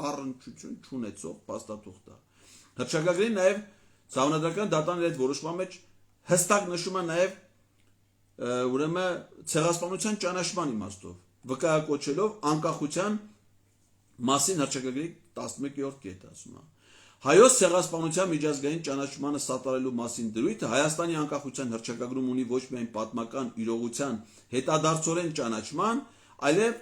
առնչություն չունեցող փաստաթուղթ է։ Հռչակագրին նաև Սահմանադրական դատարանի հետ որոշման մեջ հստակ նշում է նաև ուրեմն ցեղասպանության ճանաչման իմաստով, վկայակոչելով անկախության մասին հռչակագրի 11-րդ կետը, ասում է. Հայոց ցեղասպանության միջազգային ճանաչմանը սատարելու մասին դրույթը Հայաստանի անկախության հռչակագրում ունի ոչ միայն պատմական իրողության հետադարձորեն ճանաչման, այլև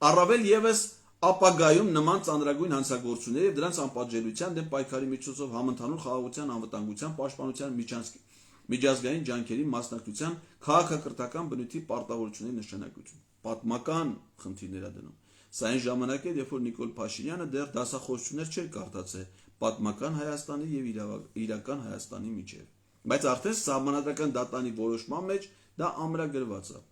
առավել եւս ապագայում նման ծանրագույն հանցագործությունների եւ դրանց անպատժելիության դեմ պայքարի միջոցով համընդհանուր խաղաղության, անվտանգության, պաշտպանության միջազգային ջանքերի մասնակցության քաղաքակրթական բնույթի պարտավորությունների նշանակություն։ Պատմական խնդիրներ է դնում։ Սա այն ժամանակ է, երբ որ Նիկոլ Փաշինյանը դեռ դասախոսություններ չէր կարդացել պատմական Հայաստանի եւ իրական Հայաստանի միջեւ։ Բայց արդեն Սահմանադրական դատարանի որոշման մեջ դա ամրագրված է։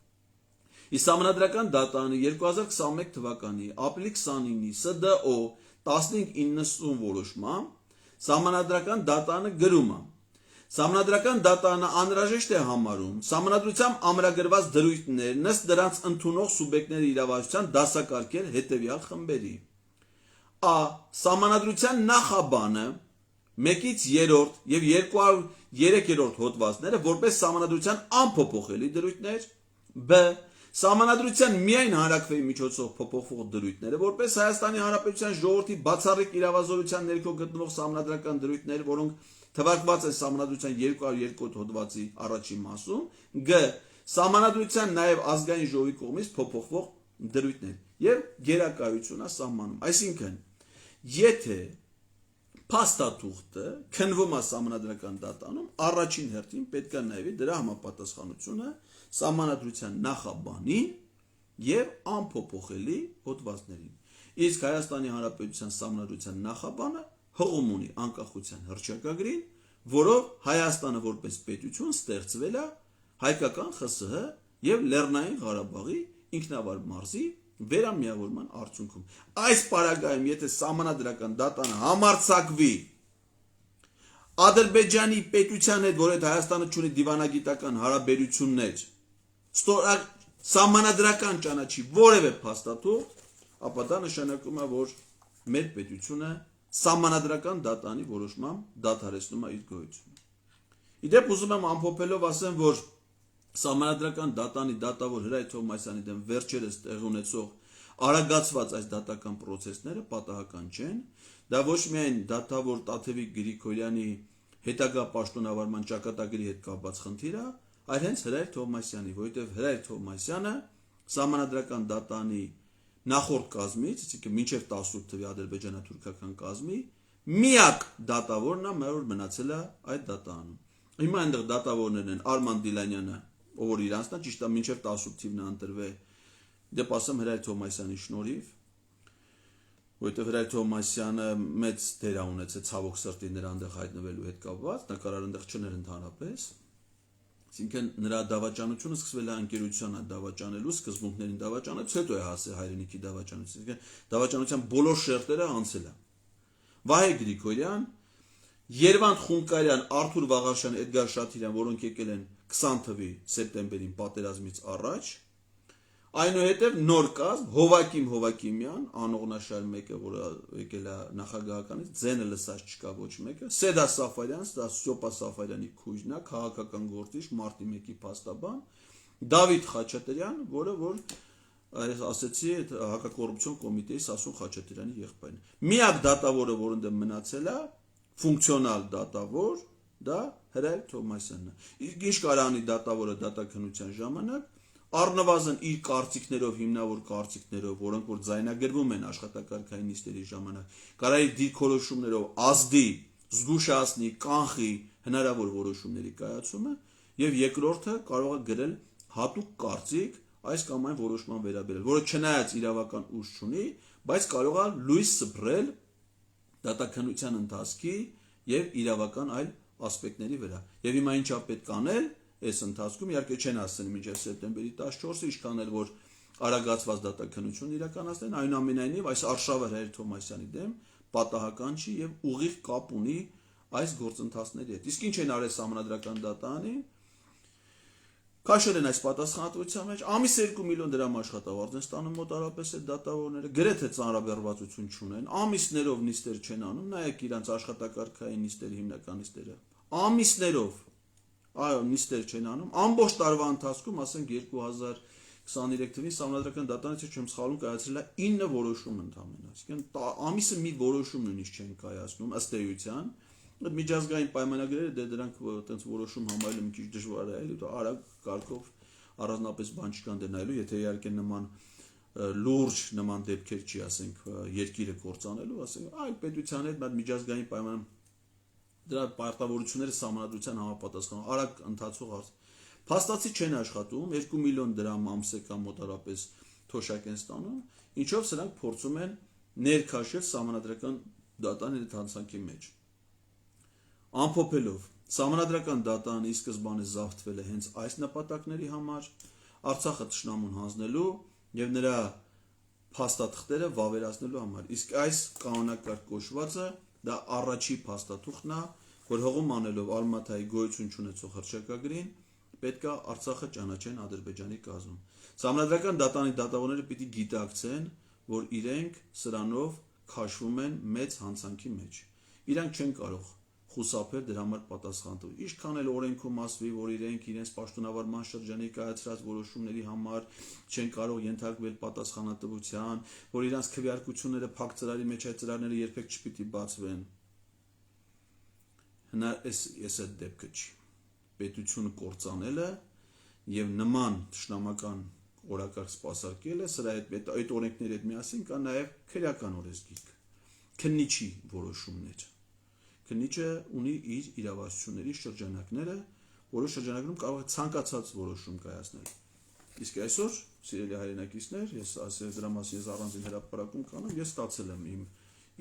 Իսկ Սահմանադրական դատարանի 2021 թվականի ապրիլի 29-ի ՍԴՕ 1590 որոշմամբ Սահմանադրական դատարանը գրում է. Սահմանադրական դատարանը անհրաժեշտ է համարում Սահմանադրությամբ ամրագրված դրույթներ ըստ դրանց ընդունող սուբյեկտների իրավասության դասակարգել հետևյալ խմբերի. Ա. Սահմանադրության նախաբանը 1-ից 3-րդ եւ 203-րդ հոդվածները որպես Սահմանադրության անփոփոխելի դրույթներ, Բ. Սահմանադրության միայն հանրակրվեի միջոցով փոփոխվող դրույթները որպես Հայաստանի Հանրապետության ժողովրդի բացառիկ իրավազորության ներքո գտնվող սահմանադրական դրույթներ, որոնք թվարկված է Սահմանադրության 202 հոդվածի առաջին մասում, Գ. Սահմանադրության նաև ազգային ժողովի կողմից փոփոխվող դրույթներ եւ գերակայությունա սահմանում։ Այսինքն, եթե փաստաթուղթը քննվում է Սահմանադրական դատարանում, առաջին հերթին պետք է նայվի դրա համապատասխանությունը Սահմանադրության նախաբանին եւ անփոփոխելի հոդվածներին։ Իսկ Հայաստանի Հանրապետության Սահմանադրության նախաբանը հղում ունի անկախության հռչակագրին, որով Հայաստանը որպես պետություն ստեղծվել է հայկական ԽՍՀ եւ Լեռնային Ղարաբաղի ինքնավար մարզի վերամիավորման արդյունքում։ Այս պարագայում, եթե Սահմանադրական դատարանը համարձակվի Ադրբեջանի պետության հետ, որ այդ Հայաստանը ունի դիվանագիտական հարաբերություններ, սահմանադրական ճանաչի որևէ փաստաթուղթ, ապա դա նշանակում է, որ մեր պետությունը սահմանադրական դատանի որոշմամբ դադարեցնում է իր գոյությունը։ Իդեպ ուզում եմ ամփոփելով ասեմ, որ սահմանադրական դատանի դատավոր Հրայր Թովմասյանի դեմ վերջերս տեղի ունեցող արագացված այս դատական պրոցեսները պատահական չեն, դա ոչ միայն դատավոր Տաթևիկ Գրիգորյանի հետագա պաշտոնավարման ճակատագրի հետ կապված խնդիր է, այլ հենց Հրայր Թովմասյանի, որովհետև Հրայր Թովմասյանը սահմանադրական դատանի նախորդ կազմից, այսինքն մինչև 18 թվականի ադրբեջանա-թուրքական կազմի, միակ դատավորն է, որ մնացել է այդ դատանում։ Հիմա այնտեղ դատավորներն են Արման Դիլանյանը, ով որ իրանցն է, ճիշտ է, մինչև 18 թիվն է ընտրվել, դեպ ասեմ Հրայր Թովմասյանի շնորհիվ, որովհետև Հրայր Թովմասյանը մեծ դեր է ունեցել ցավոք սրտի նրա այնտեղ հայտնվելու հետ կապված, նկարար այնտեղ չներ ընդհանրապես։ Այսինքն նրա դավաճանությունը սկսվել է անկերության դավաճանելու, սկզբունքներին դավաճանելուց հետո է հասել հայրենիքի դավաճանություն։ Այսինքն դավաճանության բոլոր շերտերը անցել է։ Վահե Գրիգորյան, Երվանդ Խունկարյան, Արթուր Վաղարշյան, Էդգար Շաթիրյան, որոնք եկել են 20 թվականի սեպտեմբերին պատերազմից առաջ, այնուհետև նոր կազմ Հովակիմ Հովակիմյան, անողնաշար մեկը, որը եկել է նախագահականից, ձենը լսած չկա ոչ մեկը, Սեդա Սաֆարյան, դա Սյոպա Սաֆարյանի քույրն է, քաղաքական գործիչ, մարտի 1-ի փաստաբան, Դավիթ Խաչատրյան, որը որ ասեցի հակակոռուպցիոն կոմիտեի Սասուն Խաչատրյանի եղբայրն է։ Միակ դատավորը, որը դեմ մնացել է, ֆունկցիոնալ դատավոր, դա Հրայր Թովմասյանն է։ Իսկ ինչ կարող անի դատավորը դատաքննության ժամանակ, առնվազն իր կարծիքներով, հիմնավոր կարծիքներով, որոնք որ ձայնագրվում են աշխատակարգային նիստերի ժամանակ, կարող է դիրքորոշումներով ազդի, զգուշացնի, կանխի հնարավոր որոշումների կայացումը, եւ երկրորդը կարող է գրել հատուկ կարծիք այս կամ այն որոշման վերաբերյալ, որը չնայած իրավական ուժ չունի, բայց կարող է լույս սփռել դատաքննության ընթացքի եւ իրավական այլ ասպեկտների վրա։ Եվ հիմա ինչա պետք անել այս ընթացքում, իհարկե չեն ասել մինչև սեպտեմբերի 14-ը, ինչքան էլ որ արագացված դատաքննություն իրականացնեն, այնուամենայնիվ այս արշավը Հրայր Թովմասյանի դեմ պատահական չի եւ ուղիղ կապ ունի այս գործընթացների հետ։ Իսկ ինչ են արել սահմանադրական դատարանին, քաշել են այս պատասխանատվության մեջ, ամիս 2 միլիոն դրամ աշխատավարձ են ստանում մոտարապես այդ դատավորները, գրեթե ծանրաբեռվածություն չունեն, ամիսներով նիստեր չեն անում, նայեք իրանց աշխատակարգային նիստերի հիմնական նիստերը, ամիսներով այո, նիստեր չեն անում, ամբողջ տարվա ընթացքում, ասենք 2023 թվականին սահմանադրական դատարանից չեմ սխալվում, կայացրել է 9 որոշում ընդամենը, այսինքն ամիսը մի որոշում նույնիսկ չեն կայացնում ըստ էության, այդ միջազգային պայմանագրերը դե դրանք այտենց որոշում համարելը մի քիչ դժվար է, էլի արագ կարգով առանձնապես բան չկան դնալու, եթե իհարկե նման լուրջ նման դեպքեր չի, ասենք երկիրը կործանելու, ասենք այլ պետության հետ այդ միջազգային պայման դրա պարտավորությունները սահմանադրության համապատասխան արագ ընթացող հարց։ Փաստացի չեն աշխատում, 2 միլիոն դրամ ամսեկան մոտարապես թոշակ են ստանում, ինչով սրանք փորձում են ներքաշել սահմանադրական դատարանի հանցանքի մեջ։ Ամփոփելով, սահմանադրական դատարանը ի սկզբանե զավթվել է հենց այս նպատակների համար, Արցախը թշնամուն հանձնելու եւ նրա փաստաթղթերը վավերացնելու համար։ Իսկ այս կանոնակարգ կոչվածը դա առաջի փաստաթուղթն է, որ հողում անելով Ալմաթայի գոյություն չունեցող հռչակագրին պետք է Արցախը ճանաչեն Ադրբեջանի կազմում։ Սահմանադրական դատարանի դատավորները պիտի գիտակցեն, որ իրենք սրանով քաշվում են մեծ հանցանքի մեջ։ Իրանք չեն կարող խուսափել դրա համար պատասխանատու։ Ինչքան էլ օրենքում ասվի, որ իրենք իրենց պաշտոնավարման շրջանի կայացրած որոշումների համար չեն կարող ենթարկվել պատասխանատվության, որ իրենց քվեարկությունները փակ ծրարի մեջ այդ ծրարները երբեք չպիտի բացվեն։ Ես այդ դեպքը չի։ Պետությունը կործանելը եւ նման ճշնամական օրակարգ սպասարկելը, սրա այդ օրենքների հետ միասին կա նաեւ քրեական օրենսգիրք։ Քննիչի որոշումներ։ Քննիչը ունի իր իրավասությունների շրջանակները, որոշ շրջանակներում կարող է ցանկացած որոշում կայացնել։ Իսկ այսօր, սիրելի հայրենակիցներ, ես ասել դրա մասին ես առանձին հրապարակում կանեմ, ես ստացել եմ իմ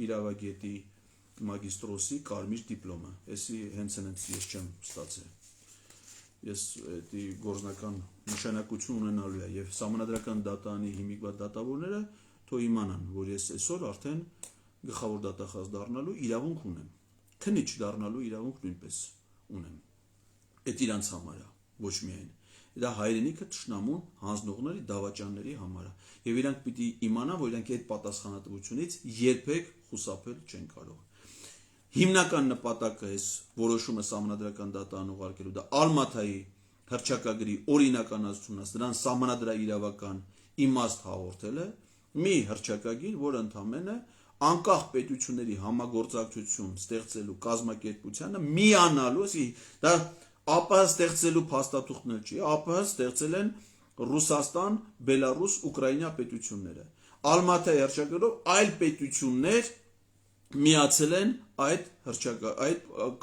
իրավագետի մագիստրոսի կարմիր դիպլոմը։ Էսի հենց ես չեմ ստացել։ Ես դի գործնական նշանակություն ունենալու է եւ սահմանադրական դատարանի հիմիկված դատավորները թող իմանան, որ ես այսօր արդեն գլխավոր դատախազ դառնալու իրավունք ունեմ։ քննիչ դառնալու իրավունք նույնպես ունեմ։ Այդ իրանց համար է, ոչ միայն։ Դա հայրենիքը թշնամուն հանձնողների դավաճանների համար է։ Եվ իրանք պիտի իմանան, որ իրանք այդ պատասխանատվությունից երբեք խուսափել չեն կարող։ Հիմնական նպատակը այս որոշումը սահմանադրական դատարան ուղարկելու դա Ալմաթայի հռչակագրի օրինականացումն է, դրան սահմանադրաիրավական իմաստ հաղորդելը, մի հռչակագիր, որը ընդամենը անկախ պետությունների համագործակցություն ստեղծելու կազմակերպությանը միանալու, դա ԱՊՀ ստեղծելու փաստաթուղթներ չի, ԱՊՀ ստեղծել են Ռուսաստան, Բելարուս, Ուկրաինա պետությունները։ Ալմաթայի հռչակագրով այլ պետություններ միացել են այդ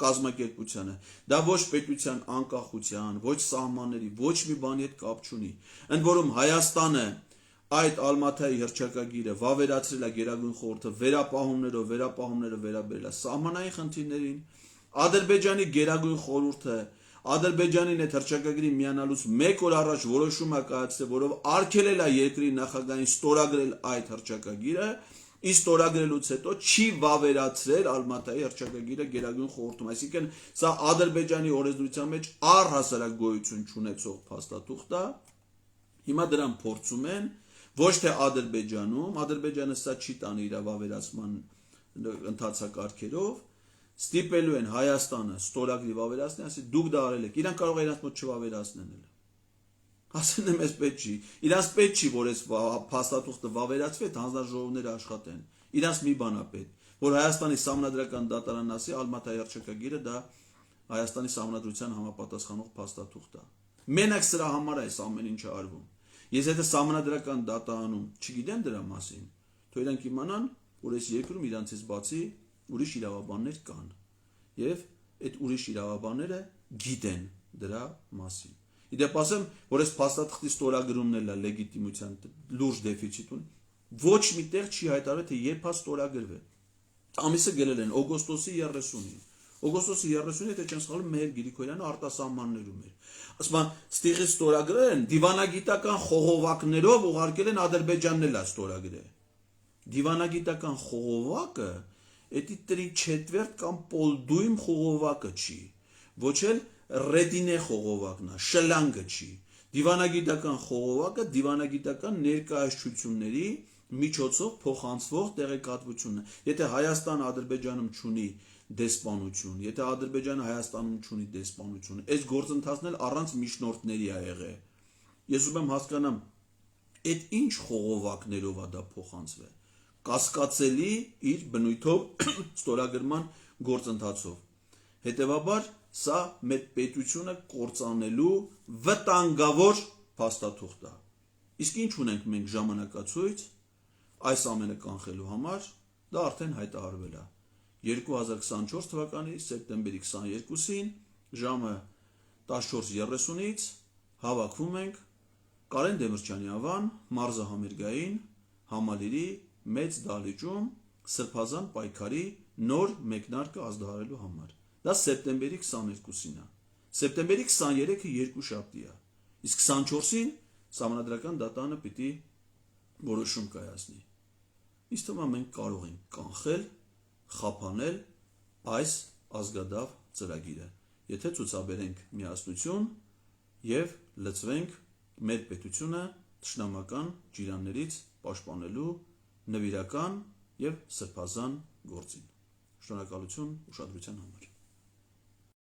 կազմակերպությանը։ Դա ոչ պետության անկախության, ոչ սահմանների, ոչ մի բանի հետ կապ չունի։ Ընդ որում Հայաստանը այդ Ալմաթայի հռչակագիրը վավերացրել է Գերագույն խորհուրդը վերապահումները վերաբերել է սահմանային խնդիրներին։ Ադրբեջանի Գերագույն խորհուրդը Ադրբեջանին այդ հռչակագրի միանալուց մեկ օր առաջ որոշում է կայացրել, որով արգելել է երկրի նախագահին ստորագրել այդ հռչակագիրը, իսկ ստորագրելուց հետո չի վավերացրել Ալմաթայի հռչակագիրը Գերագույն խորհրդում։ Այսինքն սա Ադրբեջանի օրենսդրության մեջ առհասարակ գոյություն չունեցող փաստաթուղթ է։ Հիմա դրան փորձում են ոչ թե Ադրբեջանը սա չի տանի իր վավերացման ընթացակարգերով, ստիպելու են Հայաստանը ստորագրի վավերացնել, ասի դուք դա արել եք, իրանք կարող է իրանք մոտ չվավերացնել։ Ասեն եմ, ես պետք չի։ Իրանց պետք չի, որ այս փաստաթուղթը վավերացվի, այդ հանձնաժողովները աշխատեն։ Իրանց մի բան է պետք, որ Հայաստանի սահմանադրական դատարանն ասի Ալմաթայի հռչակագիրը դա Հայաստանի սահմանադրության համապատասխանող փաստաթուղթ է։ Մենակ սրա համար է այս ամեն ինչը արվում։ Ես եթե սահմանադրական դատարանում չգիտեմ դրա մասին, թող իրանք իմանան, որ այս երկրում իրանցից բացի ուրիշ իրավաբաններ կան, եւ այդ ուրիշ իրավաբանները գիտեն դրա մասին։ Իդեպ ասեմ, որ այս փաստաթղթի ստորագրումն էլ է լեգիտիմության լուրջ դեֆիցիտ ունի, ոչ մի տեղ չի հայտարարվել, թե երբ է ստորագրվել։ Ամիսը գելել են օգոստոսի 30-ին։ Օգոստոսի 30-ին, եթե չեմ սխալվում, Մեհեր Գրիգորյանը արտասահմաններում էր։ Ասում են, ստիղի ստորագրել են, դիվանագիտական խողովակներով ուղարկել են Ադրբեջանն էլ է ստորագրել։ Դիվանագիտական խողովակը էդի 3/4 կամ պոլդույմ խողովակը չի, ոչ էլ ռետինե խողովակն է, շլանգը չի։ Դիվանագիտական խողովակը դիվանագիտական ներկայացությունների միջոցով փոխանցվող տեղեկատվությունն է։ Եթե Հայաստանը Ադրբեջանում չունի դեսպանություն, եթե Ադրբեջանը Հայաստանում չունի դեսպանություն, այս գործընթացն էլ առանց միջնորդների է եղել։ Ես ուզում եմ հասկանամ, այդ ինչ խողովակներով է դա փոխանցվել։ Կասկածելի իր բնույթով ստորագրման գործընթացով։ Հետևաբար սա մեր պետությունը կործանելու վտանգավոր փաստաթուղթ է։ Իսկ ինչ ունենք մենք ժամանակացույց այս ամենը կանխելու համար, դա արդեն հայտարարվել է։ 2024 թվականի սեպտեմբերի 22-ին ժամը 14:30-ից հավաքվում ենք Կարեն Դեմիրճյանի անվան մարզահամերգային համալիրի մեծ դահլիճում սրբազան պայքարի նոր մեկնարկը ազդարարելու համար։ Դա սեպտեմբերի 22-ին է։ Սեպտեմբերի 23-ը երկուշաբթի է։ Իսկ 24-ին սահմանադրական դատարանը պիտի որոշում կայացնի։ Իսկ թվում է մենք կարող ենք կանխել, խափանել այս ազգադավ ծրագիրը, եթե ցուցաբերենք միասնություն եւ լծվենք մեր պետությունը թշնամական ջիրաններից պաշտպանելու նվիրական եւ սրբազան գործին։ Շնորհակալություն ուշադրության համար։